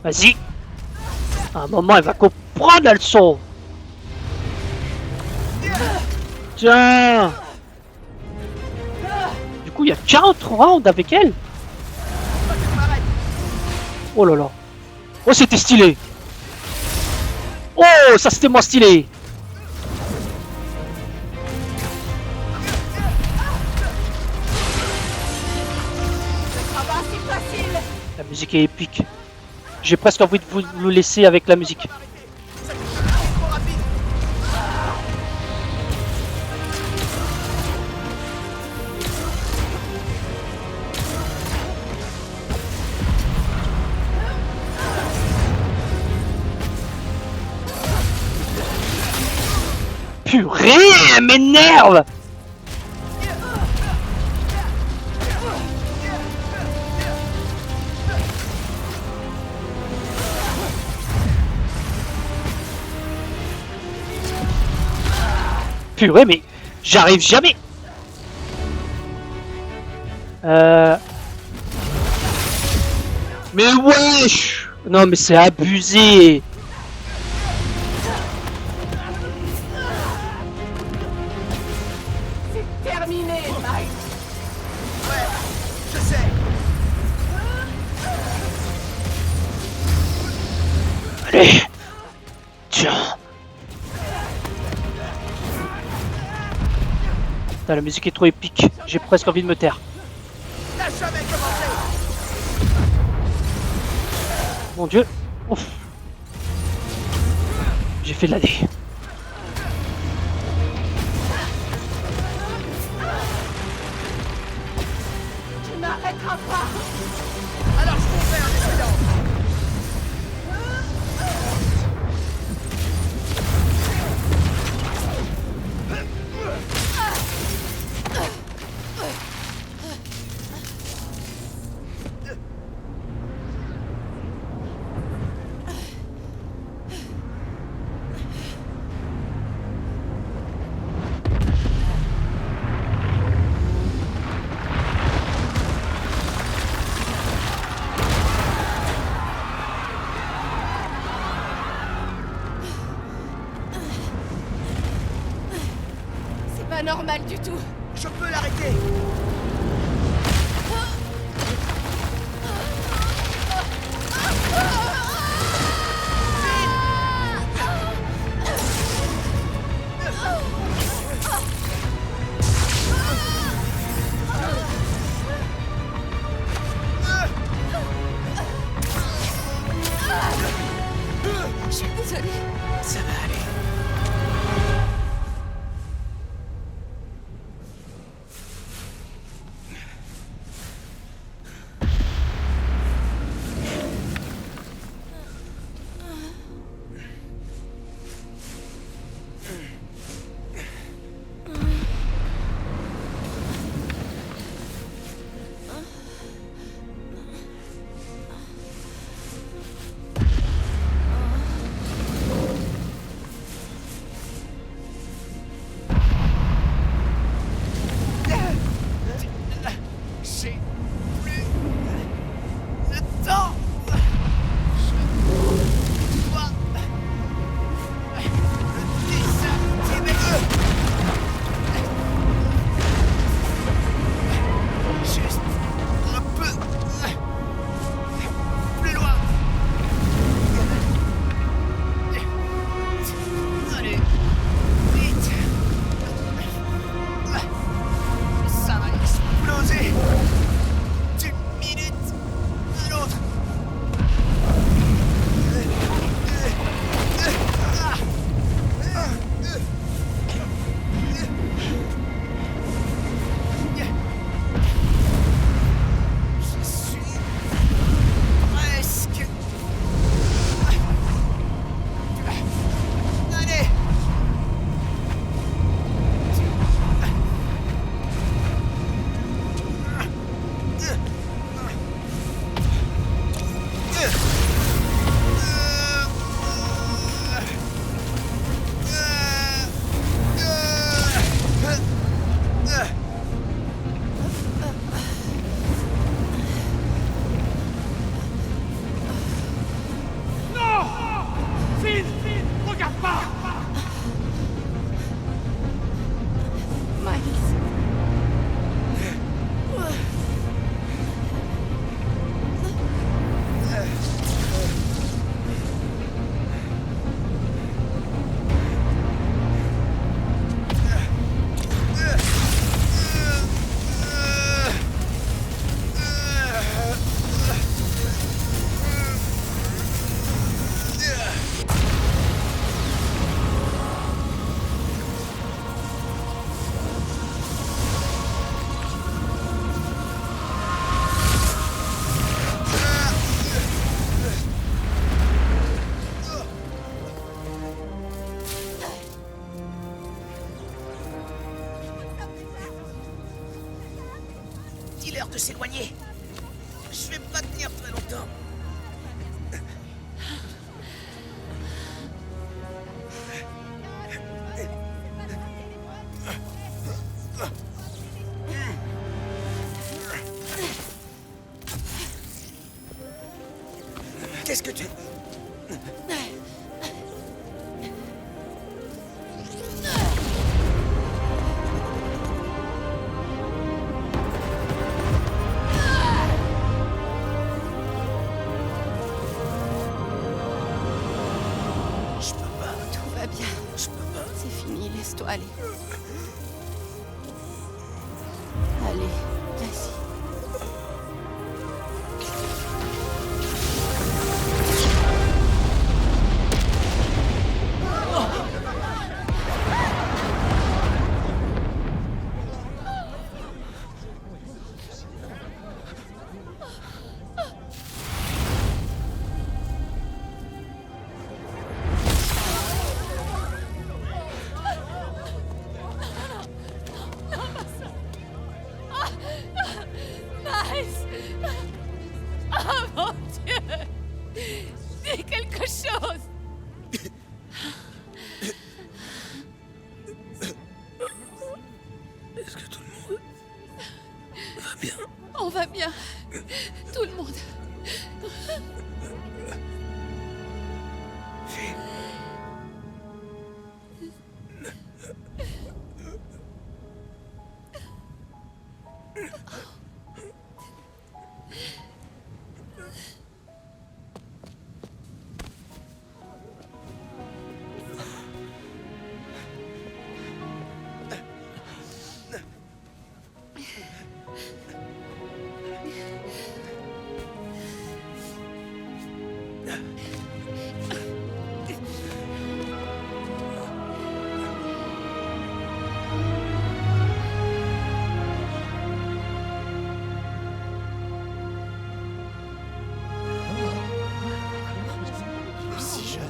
Vas-y. À un moment, elle va comprendre la leçon. Tiens. Du coup, il y a 40 rounds avec elle. Oh là là. Oh, c'était stylé. Oh, ça c'était moins stylé. La musique est épique. J'ai presque envie de vous laisser avec la musique. Purée, elle m'énerve. Purée, mais j'arrive jamais. Mais wesh. Non, mais c'est abusé. Terminé, Mike. Ouais, je sais. Allez. Tiens. Putain, la musique est trop épique. J'ai presque envie de me taire. T'as jamais commencé. Mon dieu. Ouf. J'ai fait de la D. Tu n'arrêteras pas. Alors je cours en essayant. C'est pas normal du tout. Je peux l'arrêter. Je suis désolée. Ça va aller. l'heure de s'éloigner. Je vais pas tenir très longtemps. Qu'est-ce que tu... Tout va bien. Je peux pas. C'est fini, laisse-toi aller. Allez, vas-y. Miles! Oh mon Dieu! Dis quelque chose! Est-ce que tout le monde va bien? On va bien. Tout le monde. Si jeune.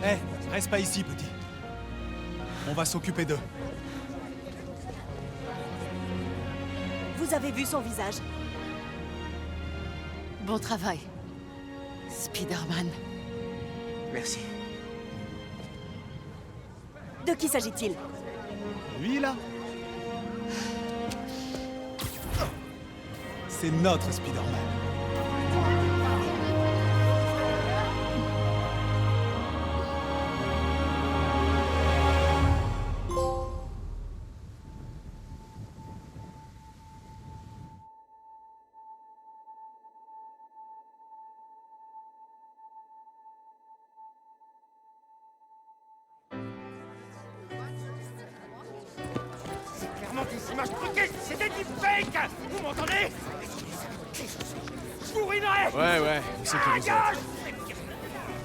Hé, reste pas ici, petit. On va s'occuper d'eux. Vous avez vu son visage? Bon travail. Spider-Man. Merci. De qui s'agit-il? Lui, là? C'est notre Spider-Man. Clairement des images truquées, c'était du fake. Vous m'entendez? Je vous ruinerai. Ouais, on sait qui vous êtes.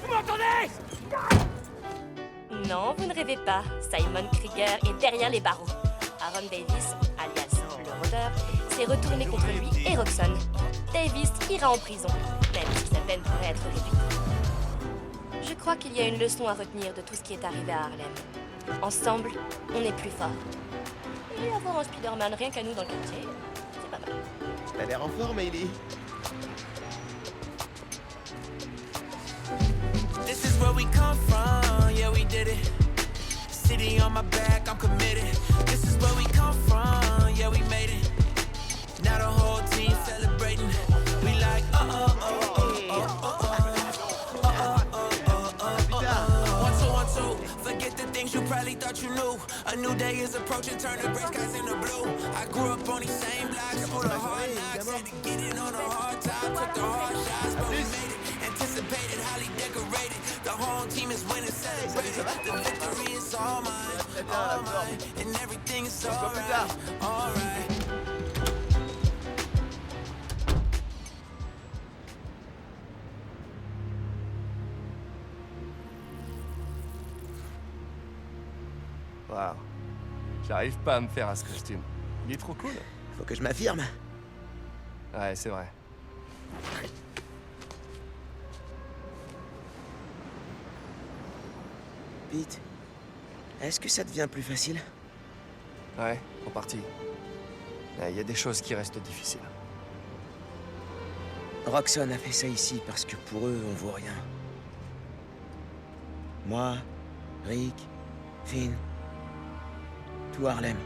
Vous m'entendez? Non, vous ne rêvez pas. Simon Krieger est derrière les barreaux. Aaron Davis, alias le rôdeur, s'est retourné contre lui et Roxxon. Davis ira en prison, même si sa peine pourrait être réduite. Je crois qu'il y a une leçon à retenir de tout ce qui est arrivé à Harlem. Ensemble, on est plus fort. Et avoir un Spider-Man rien qu'à nous dans le quartier, c'est pas mal. T'as l'air en forme, Hailey. This is where we come from, yeah we did it. City on my back, I'm committed. This is where we come from, yeah we made it. Now the whole team celebrating. We like One, two. Forget the things you probably thought you knew. A new day is approaching, turn the gray skies into blue. I grew up on these same blocks, full of hard knocks. Had to get in on a hard time, took the hard shots, but we made it. Anticipated, highly decorated. The whole team is winning, celebrated. The victory is all mine, and everything is alright, alright. Waouh. J'arrive pas à me faire à ce costume. Il est trop cool. Faut que je m'affirme. Ouais, c'est vrai. Pete, Est-ce que ça devient plus facile? Ouais, en partie. Mais il y a des choses qui restent difficiles. Roxxon a fait ça ici parce que pour eux, on vaut rien. Moi, Rick, Finn, tout Harlem.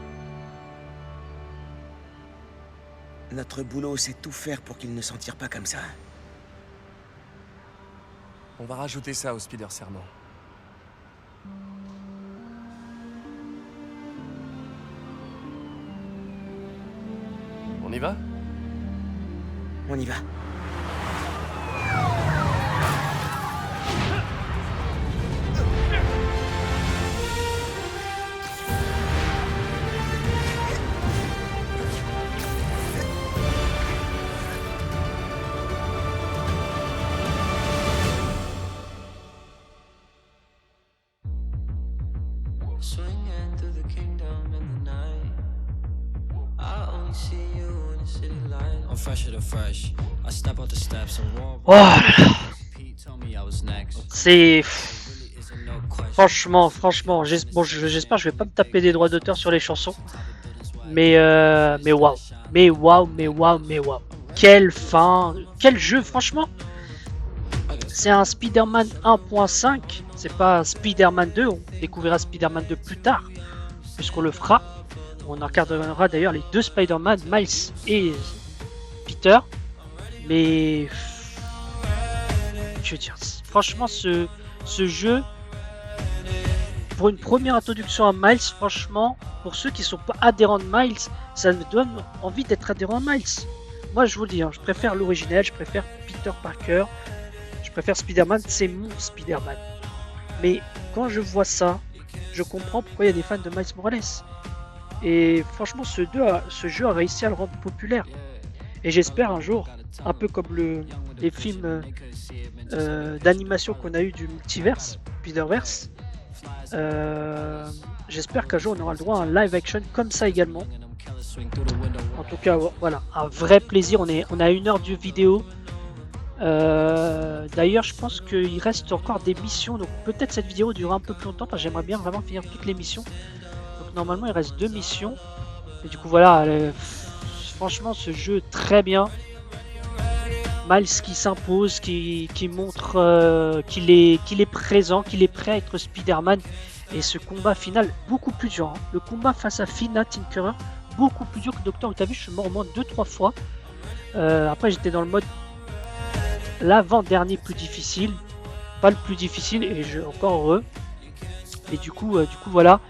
Notre boulot, c'est tout faire pour qu'ils ne s'en tirent pas comme ça. On va rajouter ça au Spider Serment. On y va? On y va. Swinging through the kingdom in the night. I only see you in the city light. I'm fresher to fresh. I step out the steps and walk. Oh là là. C'est... Franchement, j'espère que je vais pas me taper des droits d'auteur sur les chansons. Mais waouh. Mais waouh. Quelle fin. Quel jeu, franchement. C'est un Spider-Man 1.5. C'est pas Spider-Man 2. On découvrira Spider-Man 2 plus tard. Puisqu'on le fera. On encadrera d'ailleurs les deux Spider-Man, Miles et Peter. Mais... Je veux dire, franchement, ce jeu... Pour une première introduction à Miles, franchement, pour ceux qui sont pas adhérents de Miles, ça me donne envie d'être adhérent à Miles. Moi, je vous le dis, hein, je préfère l'original, je préfère Peter Parker, je préfère Spider-Man, c'est mon Spider-Man. Mais quand je vois ça, je comprends pourquoi il y a des fans de Miles Morales. Et franchement, ce jeu a réussi à le rendre populaire. Et j'espère un jour, un peu comme les films d'animation qu'on a eu du multiverse, Spider-Verse, j'espère qu'un jour on aura le droit à un live action comme ça également. En tout cas, voilà, un vrai plaisir. On a 1 heure de vidéo. D'ailleurs, je pense qu'il reste encore des missions, donc peut-être cette vidéo durera un peu plus longtemps parce que j'aimerais bien vraiment finir toutes les missions. Donc normalement, il reste 2 missions. Et du coup, voilà, franchement, ce jeu très bien. Miles qui s'impose, qui montre qu'il est présent, qu'il est prêt à être Spider-Man. Et ce combat final, beaucoup plus dur. Hein. Le combat face à Fina Tinkerer, beaucoup plus dur que Docteur Octavius. Je suis mort au moins 2-3 fois. Après, j'étais dans le mode l'avant-dernier plus difficile. Pas le plus difficile, et encore heureux. Et du coup, voilà.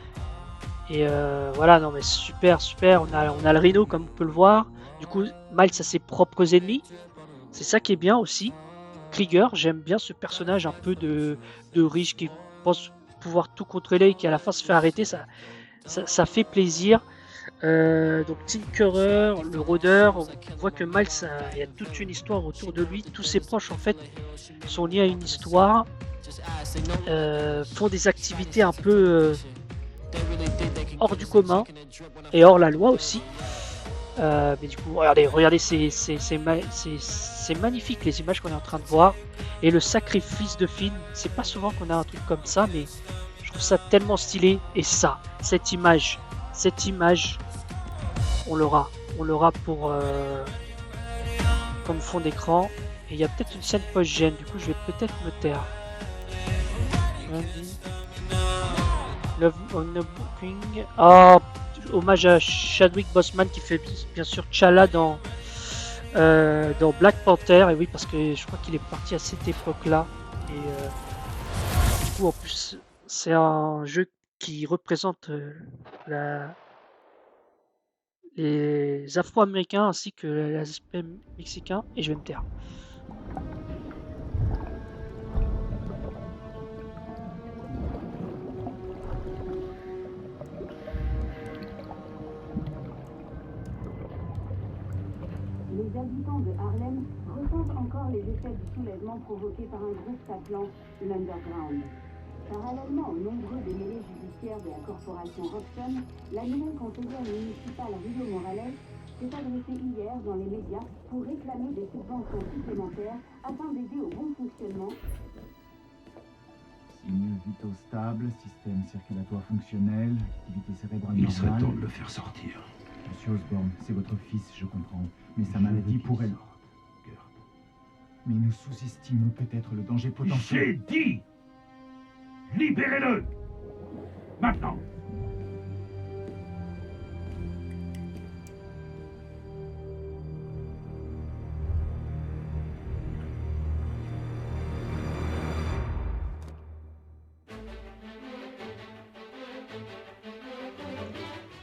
Et voilà, non mais super. On a le Rhino, comme on peut le voir. Du coup, Miles a ses propres ennemis. C'est ça qui est bien aussi. Krieger, j'aime bien ce personnage un peu de riche qui pense pouvoir tout contrôler et qui à la fin se fait arrêter. Ça fait plaisir. Donc Tinkerer, le rôdeur, on voit que Miles, il y a toute une histoire autour de lui. Tous ses proches en fait sont liés à une histoire. Font des activités un peu hors du commun et hors la loi aussi. Mais du coup, regardez, c'est magnifique les images qu'on est en train de voir. Et le sacrifice de Finn, c'est pas souvent qu'on a un truc comme ça, mais je trouve ça tellement stylé. Et ça, cette image, on l'aura pour comme fond d'écran. Et il y a peut-être une scène post-gène, du coup je vais peut-être me taire. Love on the Booking. Oh, hommage à Chadwick Boseman qui fait bien sûr T'Challa dans Black Panther. Et oui, parce que je crois qu'il est parti à cette époque-là. Et du coup, en plus, c'est un jeu qui représente les Afro-Américains ainsi que l'aspect mexicain. Et je vais me taire. Les habitants de Harlem ressentent encore les effets du soulèvement provoqué par un groupe s'appelant l'Underground. Parallèlement aux nombreux démêlés judiciaires de la corporation Roxxon, la nouvelle conseillère municipale Rio Morales s'est adressée hier dans les médias pour réclamer des subventions supplémentaires afin d'aider au bon fonctionnement Signe vitaux stables, système circulatoire fonctionnel, activité cérébrale Il serait normale. temps de le faire sortir. Monsieur Osborne, c'est votre fils, je comprends. Mais sa maladie pourrait... Mais nous sous-estimons peut-être le danger potentiel. J'ai dit libérez-le maintenant.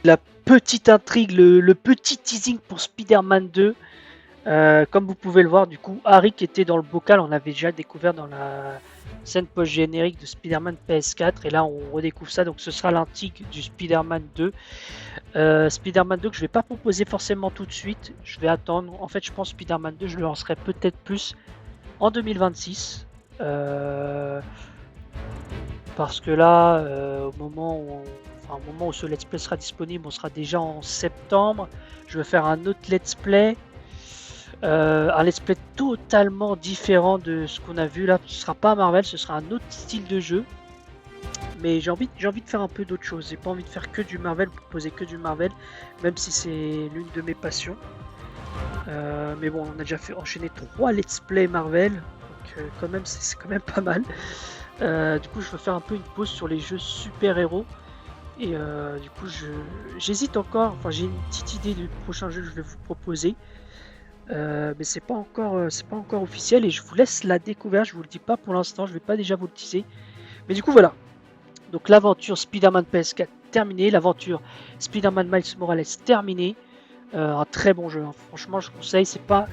La petite intrigue, le petit teasing pour Spider-Man 2. Comme vous pouvez le voir, du coup, Harry qui était dans le bocal, on l'avait déjà découvert dans la scène post-générique de Spider-Man PS4. Et là, on redécouvre ça. Donc, ce sera l'intrigue du Spider-Man 2. Spider-Man 2 que je vais pas proposer forcément tout de suite. Je vais attendre. En fait, je pense Spider-Man 2, je le lancerai peut-être plus en 2026. Parce que là, au moment où ce let's play sera disponible, on sera déjà en septembre. Je vais faire un autre let's play. Un let's play totalement différent de ce qu'on a vu là. Ce sera pas Marvel, ce sera un autre style de jeu. Mais j'ai envie de faire un peu d'autres choses. J'ai pas envie de faire que du Marvel, proposer que du Marvel, même si c'est l'une de mes passions. Mais bon, on a déjà fait enchaîner 3 let's play Marvel, donc quand même c'est quand même pas mal. Du coup, je veux faire un peu une pause sur les jeux super-héros. Et du coup, j'hésite encore. Enfin, j'ai une petite idée du prochain jeu que je vais vous proposer. Mais c'est pas encore officiel et je vous laisse la découverte. Je vous le dis pas pour l'instant, je vais pas déjà vous le teaser. Mais du coup voilà. Donc l'aventure Spider-Man PS4 terminée, l'aventure Spider-Man Miles Morales terminée. Un très bon jeu, hein. Franchement je conseille. C'est pas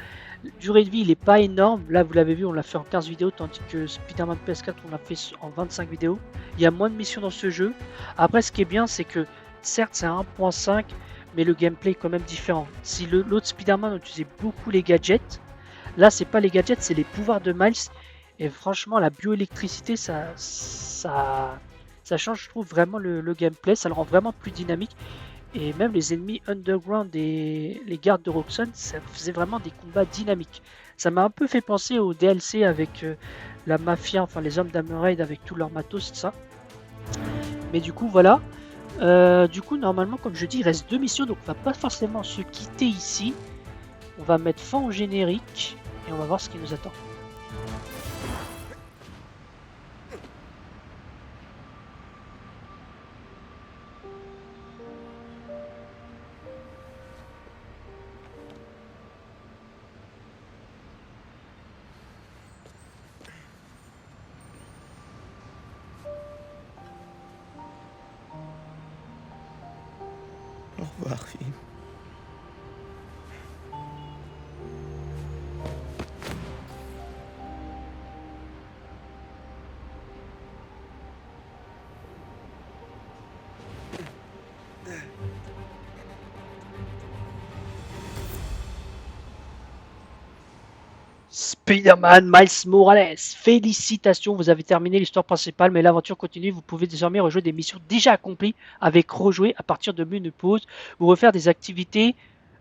durée de vie, il est pas énorme. Là vous l'avez vu, on l'a fait en 15 vidéos, tandis que Spider-Man PS4 on l'a fait en 25 vidéos. Il y a moins de missions dans ce jeu. Après ce qui est bien, c'est que certes c'est un 1.5. mais le gameplay est quand même différent. Si l'autre Spider-Man utilisait beaucoup les gadgets, là c'est pas les gadgets, c'est les pouvoirs de Miles. Et franchement, la bioélectricité, ça change, je trouve, vraiment le gameplay. Ça le rend vraiment plus dynamique. Et même les ennemis underground et les gardes de Roxxon, ça faisait vraiment des combats dynamiques. Ça m'a un peu fait penser au DLC avec la mafia, enfin les hommes d'Hammerhead avec tout leur matos, ça. Mais du coup, voilà. Du coup, normalement, comme je dis, il reste 2 missions, donc on va pas forcément se quitter ici. On va mettre fin au générique et on va voir ce qui nous attend. Au revoir, fille. Spider-Man Miles Morales, félicitations, vous avez terminé l'histoire principale, mais l'aventure continue. Vous pouvez désormais rejouer des missions déjà accomplies avec Rejouer à partir de menus pause ou refaire des activités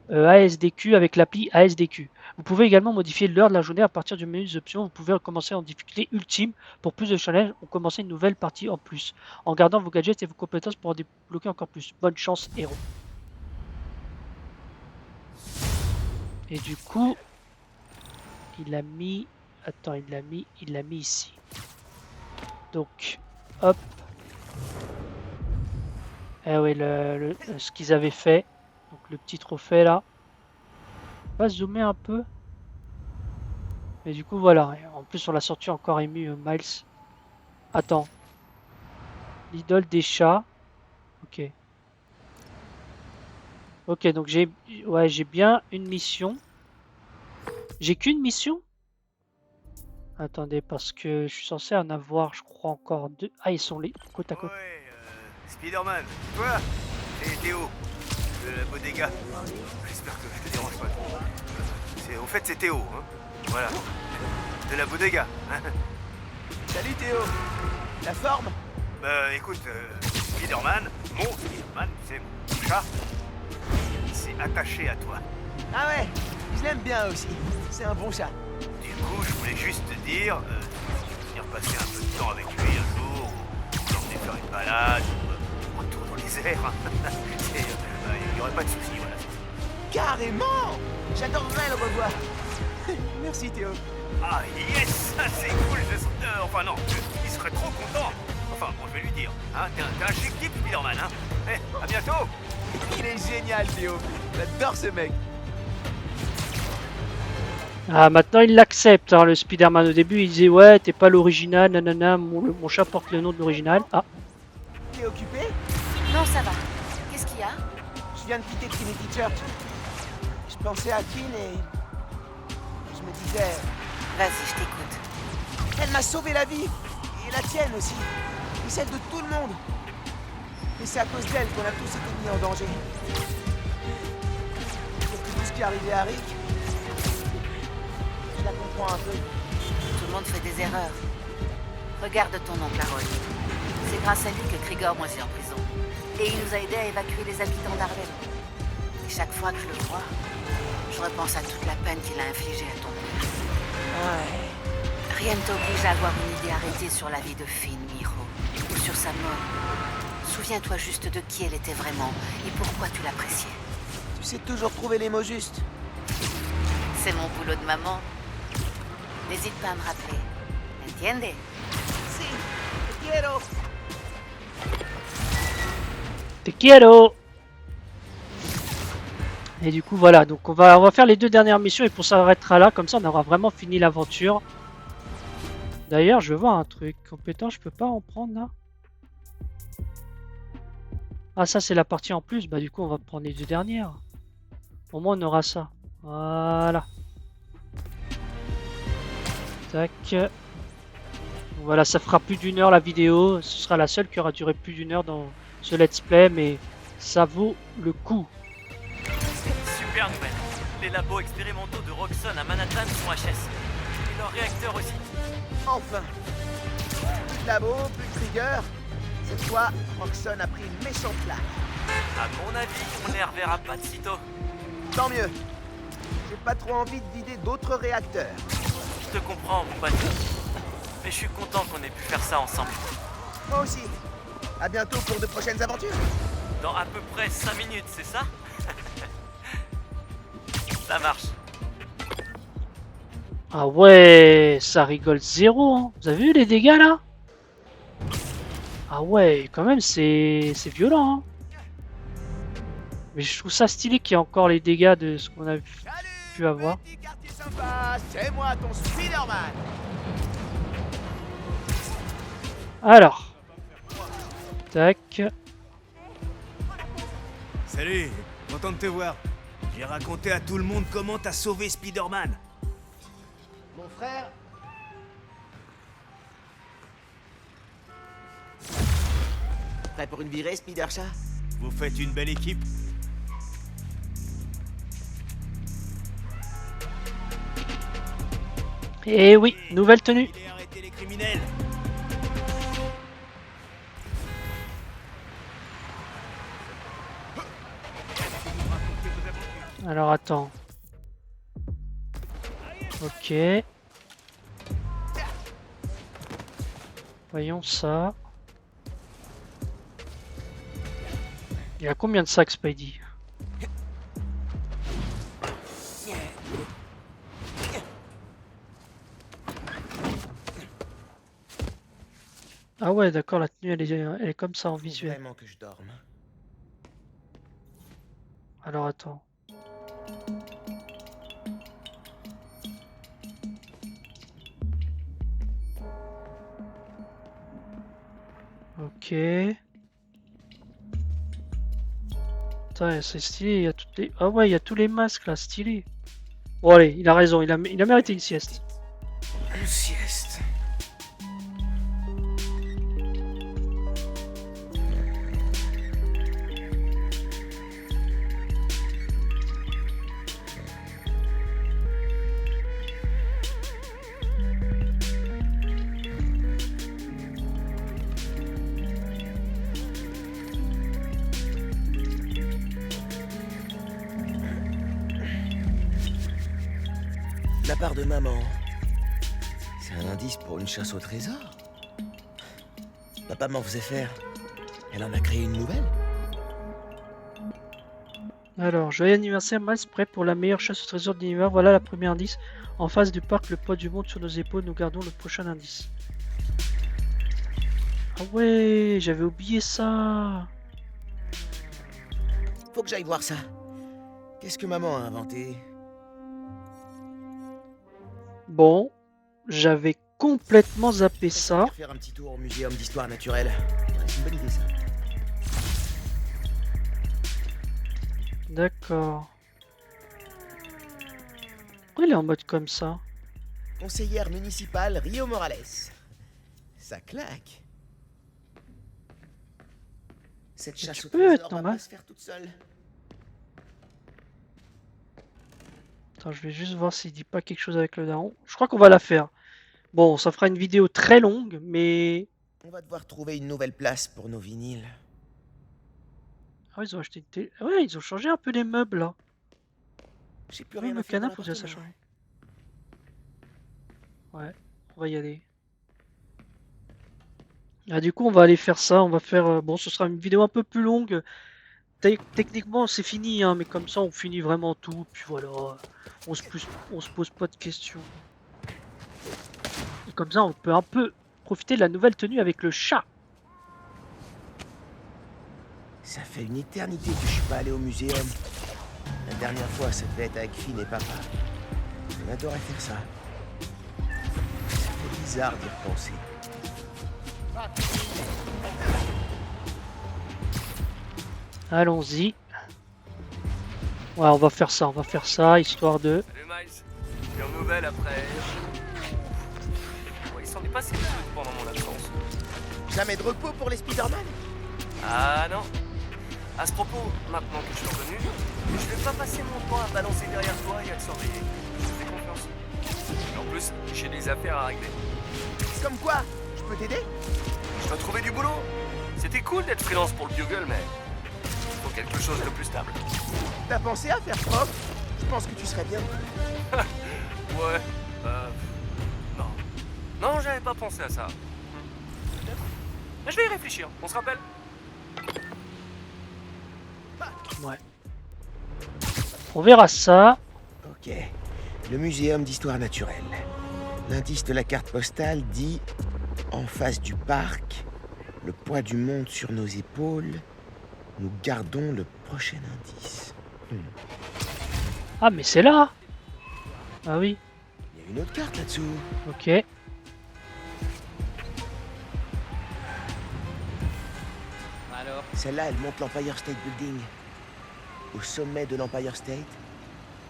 ASDQ avec l'appli ASDQ. Vous pouvez également modifier l'heure de la journée à partir du menu des options. Vous pouvez recommencer en difficulté ultime pour plus de challenges ou commencer une nouvelle partie en plus, en gardant vos gadgets et vos compétences pour en débloquer encore plus. Bonne chance, héros. Et du coup, il l'a mis. Attends, il l'a mis ici. Donc, hop. Eh oui, ce qu'ils avaient fait. Donc le petit trophée là. On va zoomer un peu. Mais du coup voilà. En plus on l'a sorti encore ému Miles. Attends. L'idole des chats. Ok. Ok, donc j'ai bien une mission. J'ai qu'une mission? Attendez, parce que je suis censé en avoir, je crois, encore 2. Ah, ils sont les côte à côte. Ouais, Spider-Man, toi, c'est Théo, de la bodega. J'espère que je te dérange pas trop. Au fait, c'est Théo, hein. Voilà. De la bodega. Hein. Salut Théo. La forme? Bah écoute, Spider-Man, mon Spider-Man, c'est mon chat. Il s'est attaché à toi. Ah ouais, je l'aime bien aussi. C'est un bon chat. Du coup, je voulais juste te dire, venir passer un peu de temps avec lui un jour, balade, ou retour dans les airs. Il n'y aurait pas de soucis, voilà. Carrément! J'adorerais le revoir. Merci Théo. Ah yes, ça c'est cool. Enfin non, il serait trop content. Enfin, bon, je vais lui dire. Hein, t'es un chic type, Spider-Man. Hein. À bientôt. Il est génial Théo. J'adore ce mec. Ah, maintenant il l'accepte, hein, le Spider-Man. Au début il disait ouais, t'es pas l'original, nanana, mon chat porte le nom de l'original. Ah. T'es occupé? Non, ça va. Qu'est-ce qu'il y a? Je viens de quitter Trinity Church. Je pensais à Keane et... je me disais... Vas-y, je t'écoute. Elle m'a sauvé la vie. Et la tienne aussi. Et celle de tout le monde. Et c'est à cause d'elle qu'on a tous été mis en danger. Depuis tout ce qui est arrivé à Rick, je la comprends un peu. Tout le monde fait des erreurs. Regarde ton oncle Harold. C'est grâce à lui que Krieger moisit en prison. Et il nous a aidés à évacuer les habitants d'Harlem. Et chaque fois que je le vois, je repense à toute la peine qu'il a infligée à ton père. Ouais. Rien ne t'oblige à avoir une idée arrêtée sur la vie de Finn, Miro, ou sur sa mort. Souviens-toi juste de qui elle était vraiment et pourquoi tu l'appréciais. Tu sais toujours trouver les mots justes. C'est mon boulot de maman. N'hésite pas à me rappeler. Entiende? Si, te quiero. Te quiero. Et du coup voilà, donc on va faire les deux dernières missions et pour ça on s'arrêtera là, comme ça on aura vraiment fini l'aventure. D'ailleurs je veux voir un truc, compétent je peux pas en prendre là. Ah ça c'est la partie en plus, bah du coup on va prendre les deux dernières. Au moins on aura ça, voilà. Tac. Voilà, ça fera plus d'1 heure la vidéo, ce sera la seule qui aura duré plus d'1 heure dans ce let's play, mais ça vaut le coup. Super nouvelle. Les labos expérimentaux de Roxxon à Manhattan sont HS. Et leur réacteur aussi. Enfin. Plus de labo, plus de trigger. Cette fois, Roxxon a pris une méchante claque. À mon avis, on les reverra pas de sitôt. Tant mieux. J'ai pas trop envie de vider d'autres réacteurs. Je te comprends, mon pote. Mais je suis content qu'on ait pu faire ça ensemble. Moi aussi. À bientôt pour de prochaines aventures. Dans à peu près 5 minutes, c'est ça? Ça marche. Ah ouais, ça rigole zéro, hein. Vous avez vu les dégâts là? Ah ouais, quand même c'est violent, hein. Mais je trouve ça stylé qu'il y ait encore les dégâts de ce qu'on a pu avoir. Sympa, c'est moi ton Spider-Man. Alors. Tac. Salut, content de te voir. J'ai raconté à tout le monde comment t'as sauvé Spider-Man. Mon frère... Prêt pour une virée, Spider-Chat? Vous faites une belle équipe. Et oui, nouvelle tenue. Arrêtez les criminels. Alors attends. Ok. Voyons ça. Il y a combien de sacs, Spidey? Ah ouais, d'accord, la tenue elle est comme ça en visuel. Vraiment que je dorme. Alors attends. Ok. Putain, c'est stylé, il y a toutes les... Ah ouais, il y a tous les masques là, stylé. Bon allez, il a raison, il a mérité une sieste. Une sieste. La part de maman. C'est un indice pour une chasse au trésor. Papa m'en faisait faire. Elle en a créé une nouvelle? Alors, joyeux anniversaire, Miles, prêt pour la meilleure chasse au trésor de l'univers. Voilà la première indice. En face du parc, le poids du monde sur nos épaules, nous gardons le prochain indice. Ah ouais, j'avais oublié ça. Faut que j'aille voir ça. Qu'est-ce que maman a inventé? Bon, j'avais complètement zappé ça. Faire un petit tour au muséum d'histoire naturelle. Ouais, c'est une bonne idée ça. D'accord. Pourquoi il est en mode comme ça? Conseillère municipale Rio Morales. Ça claque. Cette chasse au peux être trésor va normal. pas se faire toute seule. Attends, je vais juste voir s'il dit pas quelque chose avec le daron. Je crois qu'on va la faire. Bon, ça fera une vidéo très longue, mais... On va devoir trouver une nouvelle place pour nos vinyles. Ah, ils ont acheté une télé. Ah ouais, ils ont changé un peu les meubles, là. J'ai plus Même rien le à faire dans canapé, on dirait ça a l'appartement. changé. Ouais, on va y aller. Ah, du coup, on va aller faire ça. On va faire... bon, ce sera une vidéo un peu plus longue. Techniquement, c'est fini, hein, mais comme ça, on finit vraiment tout. Puis voilà, on se pose pas de questions. Et comme ça, on peut un peu profiter de la nouvelle tenue avec le chat. Ça fait une éternité que je suis pas allé au muséum. La dernière fois, ça devait être avec Finn et papa. On adorait faire ça. Ça fait bizarre d'y repenser. Allons-y. Ouais, on va faire ça, histoire de... Salut Miles. Meilleure nouvelle après. Ouais, il s'en est passé des trucs pendant mon absence. Jamais de repos pour les Spider-Man? Ah non. À ce propos, maintenant que je suis revenu, je vais pas passer mon temps à balancer derrière toi et à te surveiller. Je te fais confiance. Et en plus, j'ai des affaires à régler. Comme quoi? Je peux t'aider? Je dois trouver du boulot. C'était cool d'être freelance pour le Bugle, mais il faut quelque chose de plus stable. T'as pensé à faire prof? Je pense que tu serais bien. Ouais, non. Non, j'avais pas pensé à ça. Mais je vais y réfléchir, on se rappelle? Ouais. On verra ça. Ok. Le muséum d'histoire naturelle. L'indice de la carte postale dit en face du parc, le poids du monde sur nos épaules, nous gardons le prochain indice. Ah, mais c'est là. Ah oui. Il y a une autre carte là-dessous. Ok. Alors? Celle-là, elle monte l'Empire State Building. Au sommet de l'Empire State,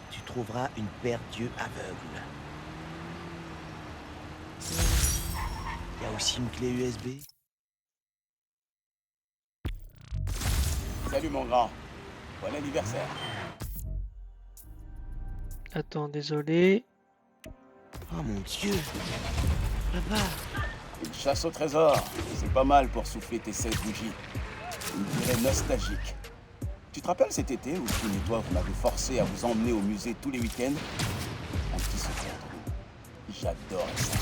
tu trouveras une paire d'yeux aveugles. Il y a aussi une clé USB. Salut mon grand. Bon anniversaire. Attends, désolé. Oh mon Dieu. Papa. Une chasse au trésor. C'est pas mal pour souffler tes 16 bougies. Une durée nostalgique. Tu te rappelles cet été où Finn et toi vous m'avez forcé à vous emmener au musée tous les week-ends? Un petit secret entre nous. J'adorais ça.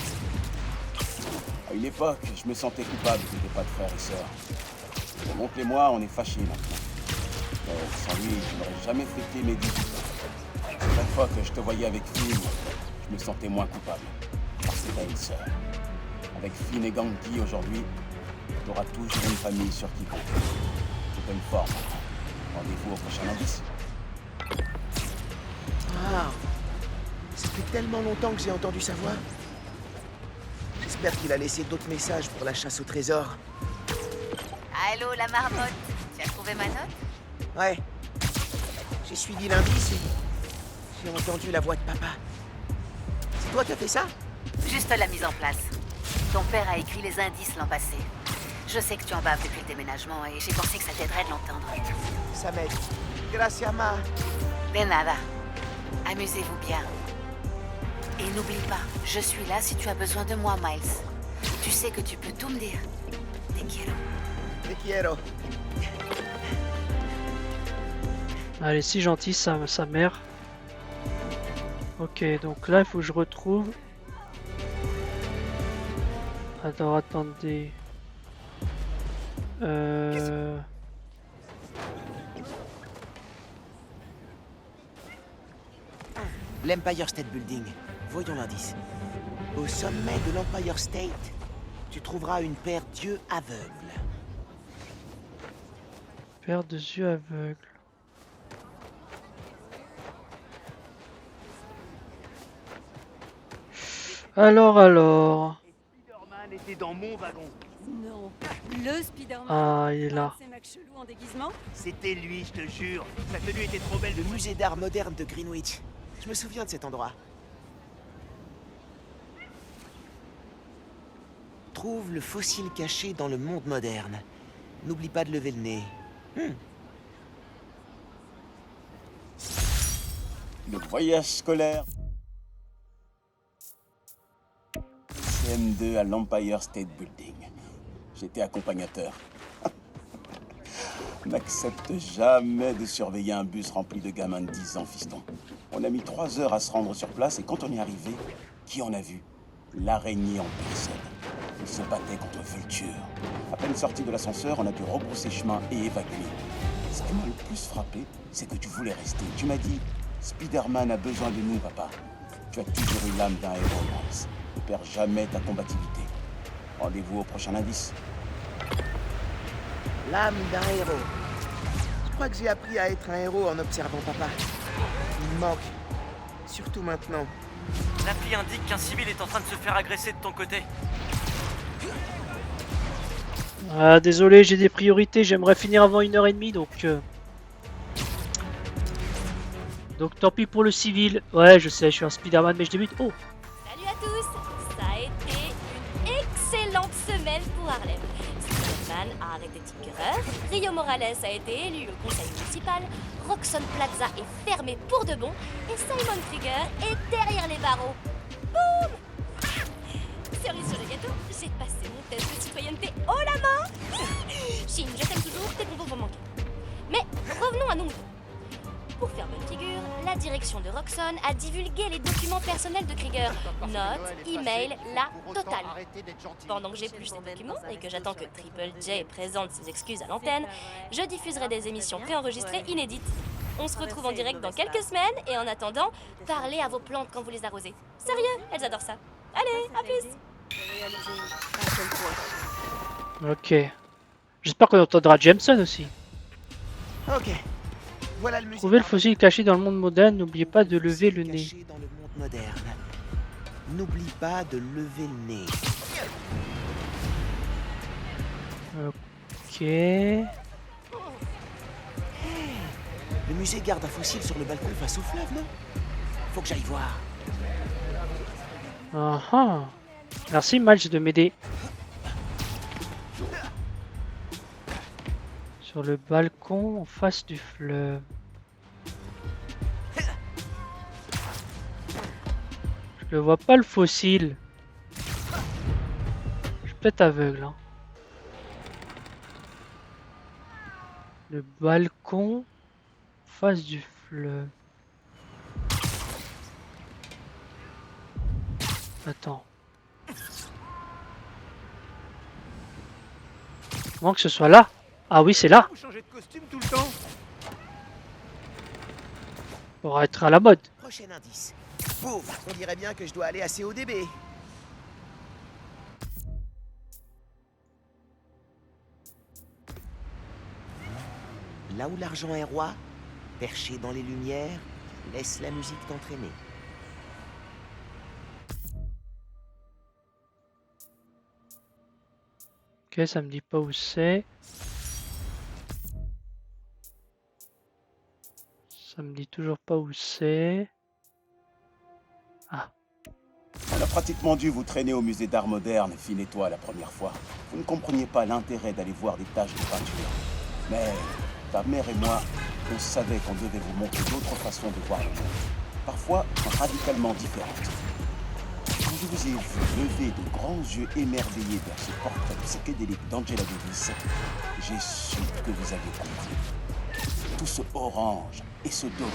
À une époque, je me sentais coupable que t'aies pas de frères et sœurs. Mon oncle et moi, on est fâchés maintenant. Mais sans lui, je n'aurais jamais fêté mes 18 ans. Chaque fois que je te voyais avec Finn, je me sentais moins coupable. Parce que t'as une sœur. Avec Finn et Ganke aujourd'hui, t'auras toujours une famille sur qui compter. Je t'aime fort. Rendez-vous au prochain indice. Ah, ça fait tellement longtemps que j'ai entendu sa voix. J'espère qu'il a laissé d'autres messages pour la chasse au trésor. Allô, la marmotte. Tu as trouvé ma note? Ouais. J'ai suivi l'indice et j'ai entendu la voix de papa. C'est toi qui as fait ça? Juste la mise en place. Ton père a écrit les indices l'an passé. Je sais que tu en baves depuis le déménagement et j'ai pensé que ça t'aiderait de l'entendre. Ça m'aide. Gracias, ma. De nada. Amusez-vous bien. Et n'oublie pas, je suis là si tu as besoin de moi, Miles. Tu sais que tu peux tout me dire. Te quiero. Te quiero. Elle est si gentille, sa mère. Ok, donc là, il faut que je retrouve... Alors, attendez... L'Empire State Building. Voyons l'indice. Au sommet de l'Empire State, tu trouveras une paire d'yeux aveugles. Paire de yeux aveugles. Alors. Spider-Man était dans mon wagon. Non. Le Spider-Man. Ah, il est là. C'est Max Chelou en déguisement. C'était lui, je te jure. Sa tenue était trop belle. Le musée d'art moderne de Greenwich. Je me souviens de cet endroit. Trouve le fossile caché dans le monde moderne. N'oublie pas de lever le nez. Le voyage scolaire. CM2 à l'Empire State Building. J'étais accompagnateur. N'accepte jamais de surveiller un bus rempli de gamins de 10 ans, fiston. On a mis 3 heures à se rendre sur place et quand on est arrivé, qui en a vu? L'araignée en personne. Il se battait contre Vulture. À peine sorti de l'ascenseur, on a dû rebrousser chemin et évacuer. Ce qui m'a le plus frappé, c'est que tu voulais rester. Tu m'as dit, Spider-Man a besoin de nous, papa. Tu as toujours eu l'âme d'un héros, Miles. Ne perds jamais ta combativité. Rendez-vous au prochain indice. L'âme d'un héros. Je crois que j'ai appris à être un héros en observant papa. Il me manque. Surtout maintenant. L'appli indique qu'un civil est en train de se faire agresser de ton côté. Ah, désolé, j'ai des priorités. J'aimerais finir avant 1h30, donc tant pis pour le civil. Ouais, je sais, je suis un Spider-Man, mais je débute. Oh! Salut à tous! Ça a été une excellente semaine pour Harlem. Spider-Man a arrêté Tinkerer, Rio Morales a été élu au conseil municipal, Roxxon Plaza est fermé pour de bon, et Simon Krieger est derrière les barreaux. Boum! Cerise sur le gâteau, j'ai passé mon test de citoyenneté haut la main. Chine, je t'aime toujours, tes bonbons vont manquer. Mais revenons à nos moutons. Pour faire bonne figure, la direction de Roxxon a divulgué les documents personnels de Krieger. Notes, email, la totale. Pendant que j'épluche ces documents et que j'attends que Triple J présente ses excuses à l'antenne, je diffuserai des émissions préenregistrées inédites. On se retrouve en direct dans quelques semaines et en attendant, parlez à vos plantes quand vous les arrosez. Sérieux, elles adorent ça. Allez, à plus! Ok. J'espère qu'on entendra Jameson aussi. Ok. Voilà le musée. Trouvez le fossile caché dans le monde moderne, n'oubliez pas de lever le nez. Dans le monde moderne. N'oublie pas de lever le nez. Ok. Le musée garde un fossile sur le balcon face au fleuve, non? Faut que j'aille voir. Ah ah. Merci Miles de m'aider. Sur le balcon en face du fleuve. Je vois pas le fossile. Je suis peut-être aveugle. Hein. Le balcon face du fleuve. Attends. Comment que ce soit là? Ah oui, c'est là. Vous changez de costume tout le temps. Pour être à la mode. Prochain indice. Bouf, on dirait bien que je dois aller à CODB. Là où l'argent est roi, perché dans les lumières, laisse la musique t'entraîner. Ok, ça me dit pas où c'est. Ça me dit toujours pas où c'est. Ah. On a pratiquement dû vous traîner au musée d'art moderne, Finn et toi, la première fois. Vous ne compreniez pas l'intérêt d'aller voir des taches de peinture. Mais ta mère et moi, on savait qu'on devait vous montrer d'autres façons de voir le monde. Parfois radicalement différentes. Quand je vous ai vu lever de grands yeux émerveillés vers ce portrait psychédélique d'Angela Davis, j'ai su que vous aviez compris. Tout ce orange et ce doré,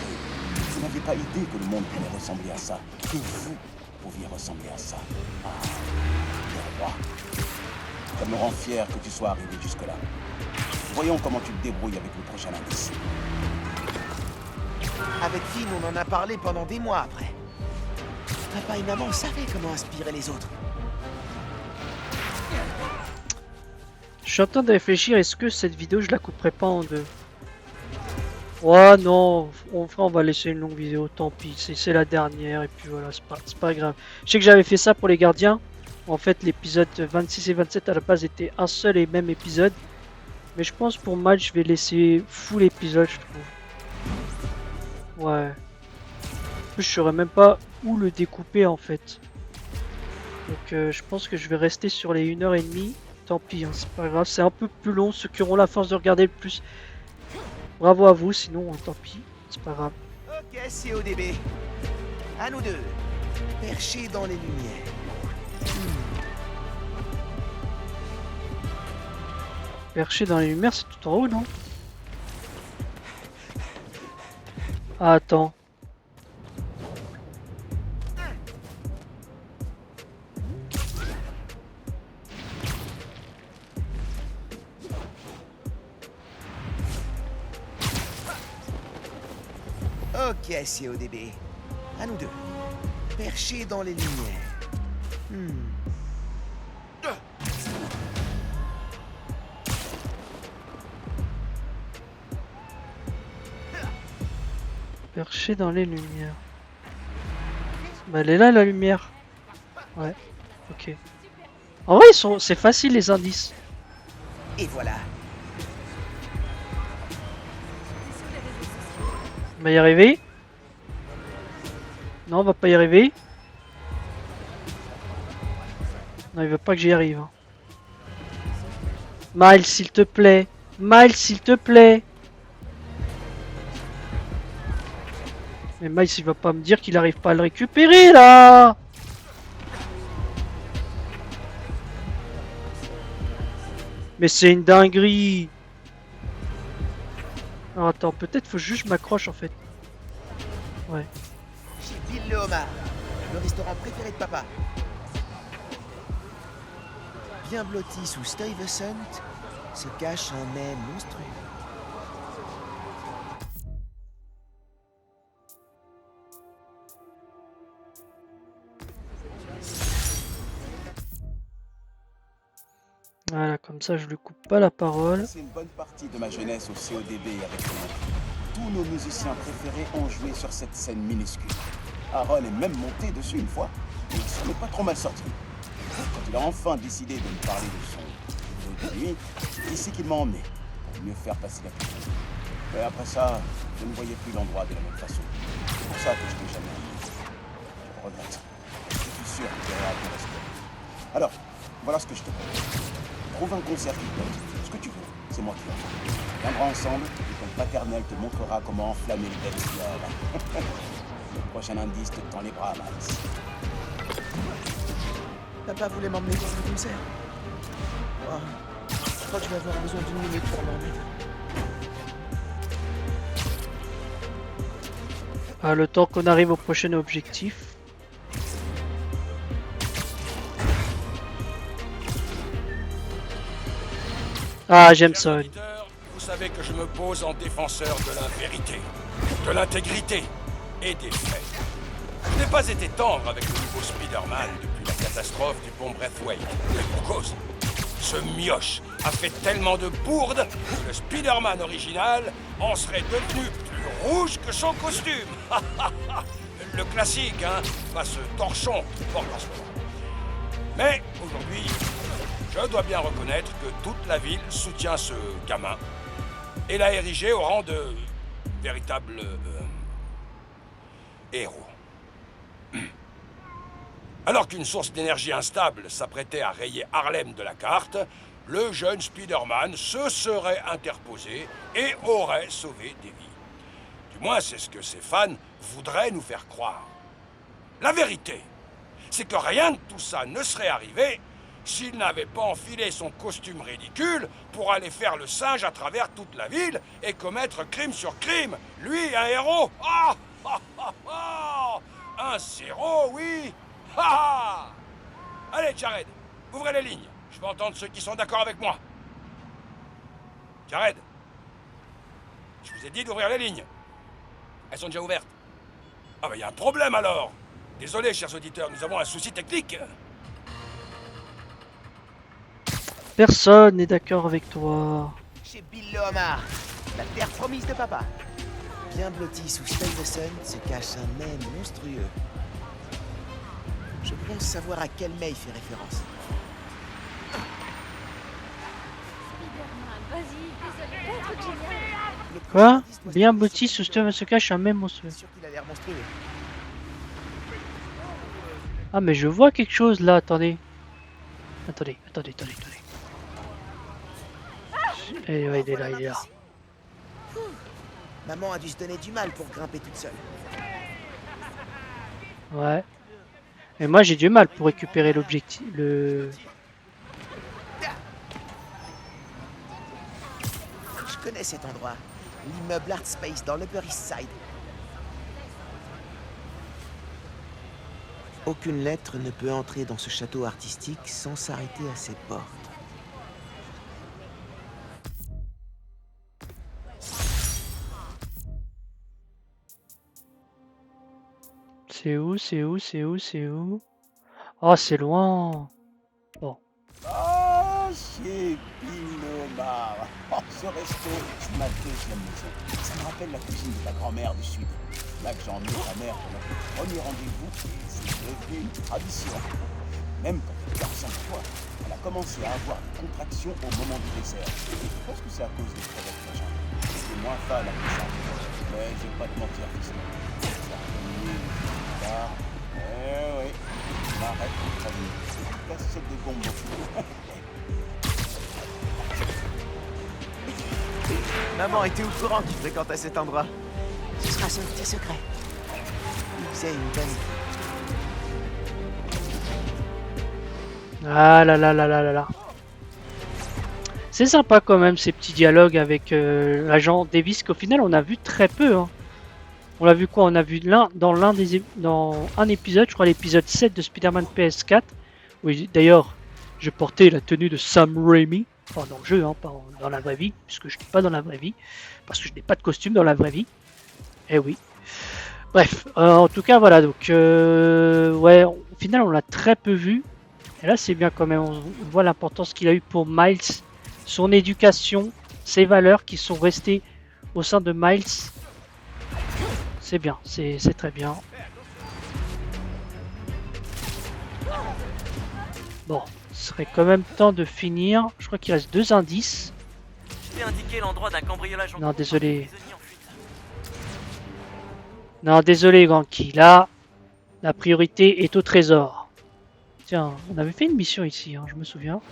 vous n'aviez pas idée que le monde pourrait ressembler à ça, que vous pouviez ressembler à ça. Ah, le roi. Ça me rend fier que tu sois arrivé jusque-là. Voyons comment tu te débrouilles avec le prochain indice. Avec Finn, on en a parlé pendant des mois après. Papa et maman savaient comment inspirer les autres. Je suis en train de réfléchir, est-ce que cette vidéo je la couperai pas en deux? Ouais non, on va laisser une longue vidéo, tant pis, c'est la dernière et puis voilà, c'est pas grave. Je sais que j'avais fait ça pour les gardiens. En fait l'épisode 26 et 27 à la base était un seul et même épisode. Mais je pense pour Miles je vais laisser full épisode je trouve. Ouais. En plus je saurais même pas où le découper en fait. Donc je pense que je vais rester sur les 1h30. Tant pis, hein, c'est pas grave, c'est un peu plus long, ceux qui auront la force de regarder le plus. Bravo à vous, sinon tant pis, c'est pas grave. Ok, CODB. À nous deux. Perchés dans les lumières. Perché dans les lumières, c'est tout en haut, non? Ah, attends. Ok, CODB. À nous deux. Perchés dans les lumières. Perché dans les lumières. Bah elle est là la lumière. Ouais, ok. En vrai c'est facile les indices. Et voilà. On va y arriver? Non, on va pas y arriver. Non, il veut pas que j'y arrive. Hein. Miles, s'il te plaît. Miles, s'il te plaît. Mais Miles, il va pas me dire qu'il arrive pas à le récupérer, là. Mais c'est une dinguerie. Alors attends, peut-être faut juste que je m'accroche en fait. Ouais. Chez Bill le Homard, le restaurant préféré de papa. Bien blotti sous Stuyvesant, se cache un mets monstrueux. Voilà, comme ça je lui coupe pas la parole. C'est une bonne partie de ma jeunesse au CODB avec moi. Tous nos musiciens préférés ont joué sur cette scène minuscule. Aaron est même monté dessus une fois, et il s'en est pas trop mal sorti. Quand il a enfin décidé de me parler de son vidéo de nuit, c'est ici qu'il m'a emmené, pour mieux faire passer la pilule. Mais après ça, je ne voyais plus l'endroit de la même façon. C'est pour ça que je n'ai jamais amené. Je le regrette. Je suis sûr qu'il y aura du respect. Alors, voilà ce que je te propose. Trouve un concert qui te plaît, ce que tu veux, c'est moi qui le fais. On viendra ensemble et ton paternel te montrera comment enflammer les belles fleurs. Le prochain indice te tend les bras, Max. Papa voulait m'emmener dans un concert. Oh, je crois que je vais avoir besoin d'une minute pour m'en remettre. Ah, le temps qu'on arrive au prochain objectif. Ah, Jameson. Vous savez que je me pose en défenseur de la vérité, de l'intégrité et des faits. Je n'ai pas été tendre avec le nouveau Spider-Man depuis la catastrophe du pont Braithwaite. Mais pour cause, ce mioche a fait tellement de bourdes que le Spider-Man original en serait devenu plus rouge que son costume. Le classique, hein, pas ce torchon qu'il porte en ce moment. Mais aujourd'hui, je dois bien reconnaître que toute la ville soutient ce gamin et l'a érigé au rang de véritable héros. Alors qu'une source d'énergie instable s'apprêtait à rayer Harlem de la carte, le jeune Spider-Man se serait interposé et aurait sauvé des vies. Du moins, c'est ce que ses fans voudraient nous faire croire. La vérité, c'est que rien de tout ça ne serait arrivé s'il n'avait pas enfilé son costume ridicule pour aller faire le singe à travers toute la ville et commettre crime sur crime. Lui, un héros. Ah, ah, ah, ah. Un zéro, oui. Ah, ah. Allez, Jared, ouvrez les lignes. Je veux entendre ceux qui sont d'accord avec moi. Jared! Je vous ai dit d'ouvrir les lignes. Elles sont déjà ouvertes. Ah bah y a un problème alors! Désolé, chers auditeurs, nous avons un souci technique. Personne n'est d'accord avec toi. Chez Bill le homard, la terre promise de papa. Bien blotti sous Stuyvesant se cache un mets monstrueux. Je pense savoir à quel mets il fait référence. Spider-Man, vas-y, désolé, un truc génial. Quoi? Bien blotti sous Steven se cache un même monstrueux. Sûr qu'il a l'air monstrueux. Ah mais je vois quelque chose là, attendez. Attendez. Et ouais, il est là. Maman a dû se donner du mal pour grimper toute seule. Ouais. Et moi j'ai du mal pour récupérer l'objectif. Je connais cet endroit. L'immeuble Art Space dans l'Upper East Side. Aucune lettre ne peut entrer dans ce château artistique sans s'arrêter à ses portes. C'est où? Oh, c'est loin. Bon. Ah, chez Pinomar. Oh, ce resto, c'est ma deuxième maison. Ça me rappelle la cuisine de ta grand-mère du Sud. Là que j'ai emmené ta mère pour notre premier rendez-vous, et c'est devenu une tradition. Même quand elle garçon de toi, elle a commencé à avoir des contractions au moment du dessert. Je pense que c'est à cause des crevettes machin. C'est moins fan à ça. Mais je vais pas te mentir, fils. Ça a donné tard. Eh oui, m'arrête de travailler. C'est une cassette de bonbons. Maman était au courant qu'il fréquentait cet endroit. Ce sera son petit secret. Il faisait une bonne. Ah là. C'est sympa quand même ces petits dialogues avec l'agent Davis qu'au final on a vu très peu. Hein. On l'a vu quoi? On a vu dans un épisode, je crois l'épisode 7 de Spider-Man PS4. Oui, d'ailleurs, je portais la tenue de Sam Raimi. Enfin dans le jeu, hein, pas dans la vraie vie, puisque je n'étais pas dans la vraie vie. Parce que je n'ai pas de costume dans la vraie vie. Eh oui. Bref, en tout cas voilà, donc ouais, au final on l'a très peu vu. Et là c'est bien quand même, on voit l'importance qu'il a eu pour Miles, son éducation, ses valeurs qui sont restées au sein de Miles. C'est bien, c'est très bien. Bon, ce serait quand même temps de finir. Je crois qu'il reste 2 indices. Je t'ai indiqué l'endroit d'un cambriolage en Non, cours désolé. par des prisonniers en fuite. Non, désolé, Ganki. Là, la priorité est au trésor. Tiens, on avait fait une mission ici, hein, je me souviens.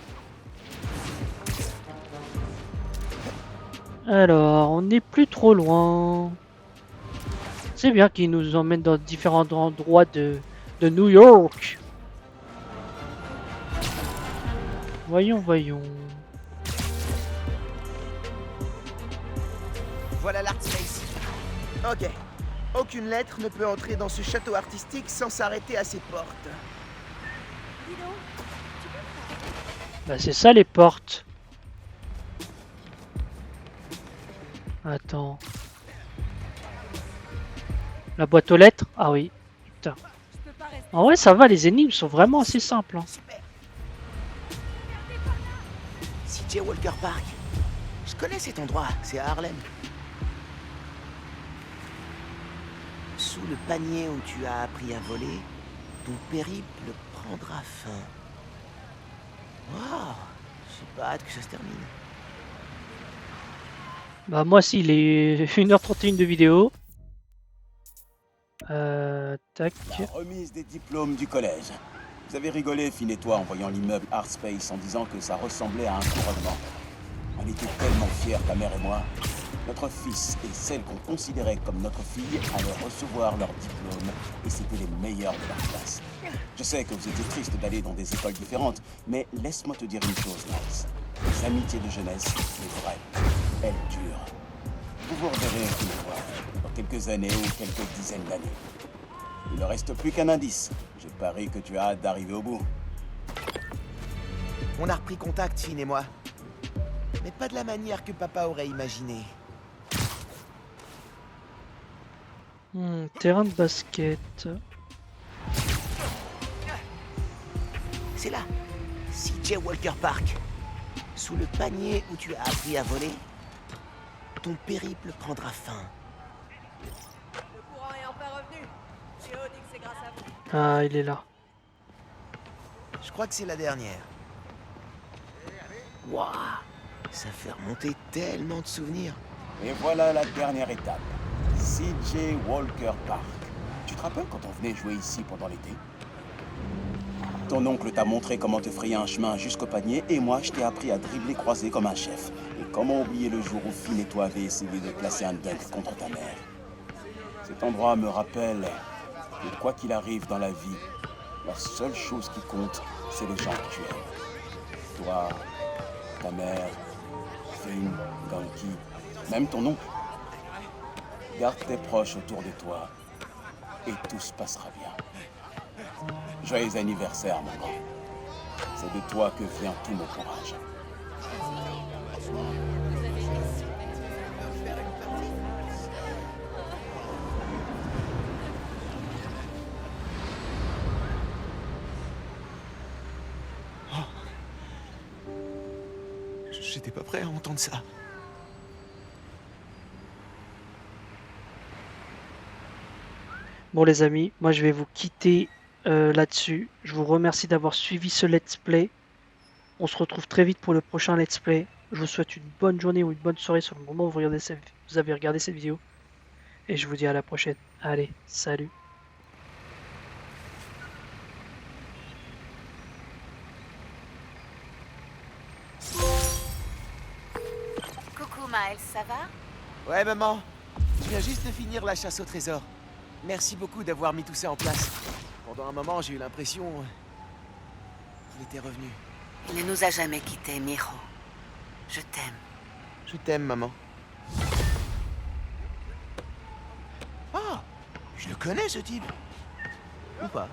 Alors, on n'est plus trop loin. C'est bien qu'il nous emmène dans différents endroits de New York. Voyons. Voilà l'Art Space. Ok. Aucune lettre ne peut entrer dans ce château artistique sans s'arrêter à ses portes. Bah c'est ça les portes. Attends. La boîte aux lettres? Ah oui. Putain. En vrai ça va, les énigmes sont vraiment assez simples. Hein. CJ Walker Park. Je connais cet endroit, c'est à Harlem. Sous le panier où tu as appris à voler, ton périple prendra fin. Waouh, j'ai pas hâte que ça se termine. Bah moi si, il est 1h31 de vidéo. Tac. La remise des diplômes du collège. Vous avez rigolé, Finn et toi, en voyant l'immeuble Art Space en disant que ça ressemblait à un couronnement. On était tellement fiers, ta mère et moi. Notre fils et celle qu'on considérait comme notre fille allaient recevoir leur diplôme et c'était les meilleurs de leur classe. Je sais que vous étiez triste d'aller dans des écoles différentes, mais laisse-moi te dire une chose, Miles. Les amitiés de jeunesse, les vraies, elles durent. Vous vous reverrez une fois, dans quelques années ou quelques dizaines d'années. Il ne reste plus qu'un indice. Je parie que tu as hâte d'arriver au bout. On a repris contact, Finn et moi. Mais pas de la manière que papa aurait imaginé. Terrain de basket. C'est là, CJ Walker Park. Sous le panier où tu as appris à voler, ton périple prendra fin. Le courant est enfin revenu. Théo dit que c'est grâce à vous. Ah, il est là. Je crois que c'est la dernière. Waouh, ça fait remonter tellement de souvenirs. Et voilà la dernière étape. CJ Walker Park. Tu te rappelles quand on venait jouer ici pendant l'été? Ton oncle t'a montré comment te frayer un chemin jusqu'au panier et moi je t'ai appris à dribbler croisé comme un chef. Et comment oublier le jour où Finn et toi avez essayé de placer un dunk contre ta mère. Cet endroit me rappelle que quoi qu'il arrive dans la vie, la seule chose qui compte, c'est les gens que tu aimes. Toi, ta mère, Finn, Donkey, même ton oncle. Garde tes proches autour de toi et tout se passera bien. Joyeux anniversaire, mon grand. C'est de toi que vient tout mon courage. J'étais pas prêt à entendre ça. Bon les amis, moi je vais vous quitter là-dessus. Je vous remercie d'avoir suivi ce let's play. On se retrouve très vite pour le prochain let's play. Je vous souhaite une bonne journée ou une bonne soirée sur le moment où vous avez regardé cette vidéo. Et je vous dis à la prochaine. Allez, salut. Coucou Miles, ça va? Ouais, maman. Je viens juste de finir la chasse au trésor. Merci beaucoup d'avoir mis tout ça en place. Pendant un moment, j'ai eu l'impression qu'il était revenu. Il ne nous a jamais quittés, Mijo. Je t'aime. Je t'aime, maman. Ah, je le connais, ce type. Ou pas?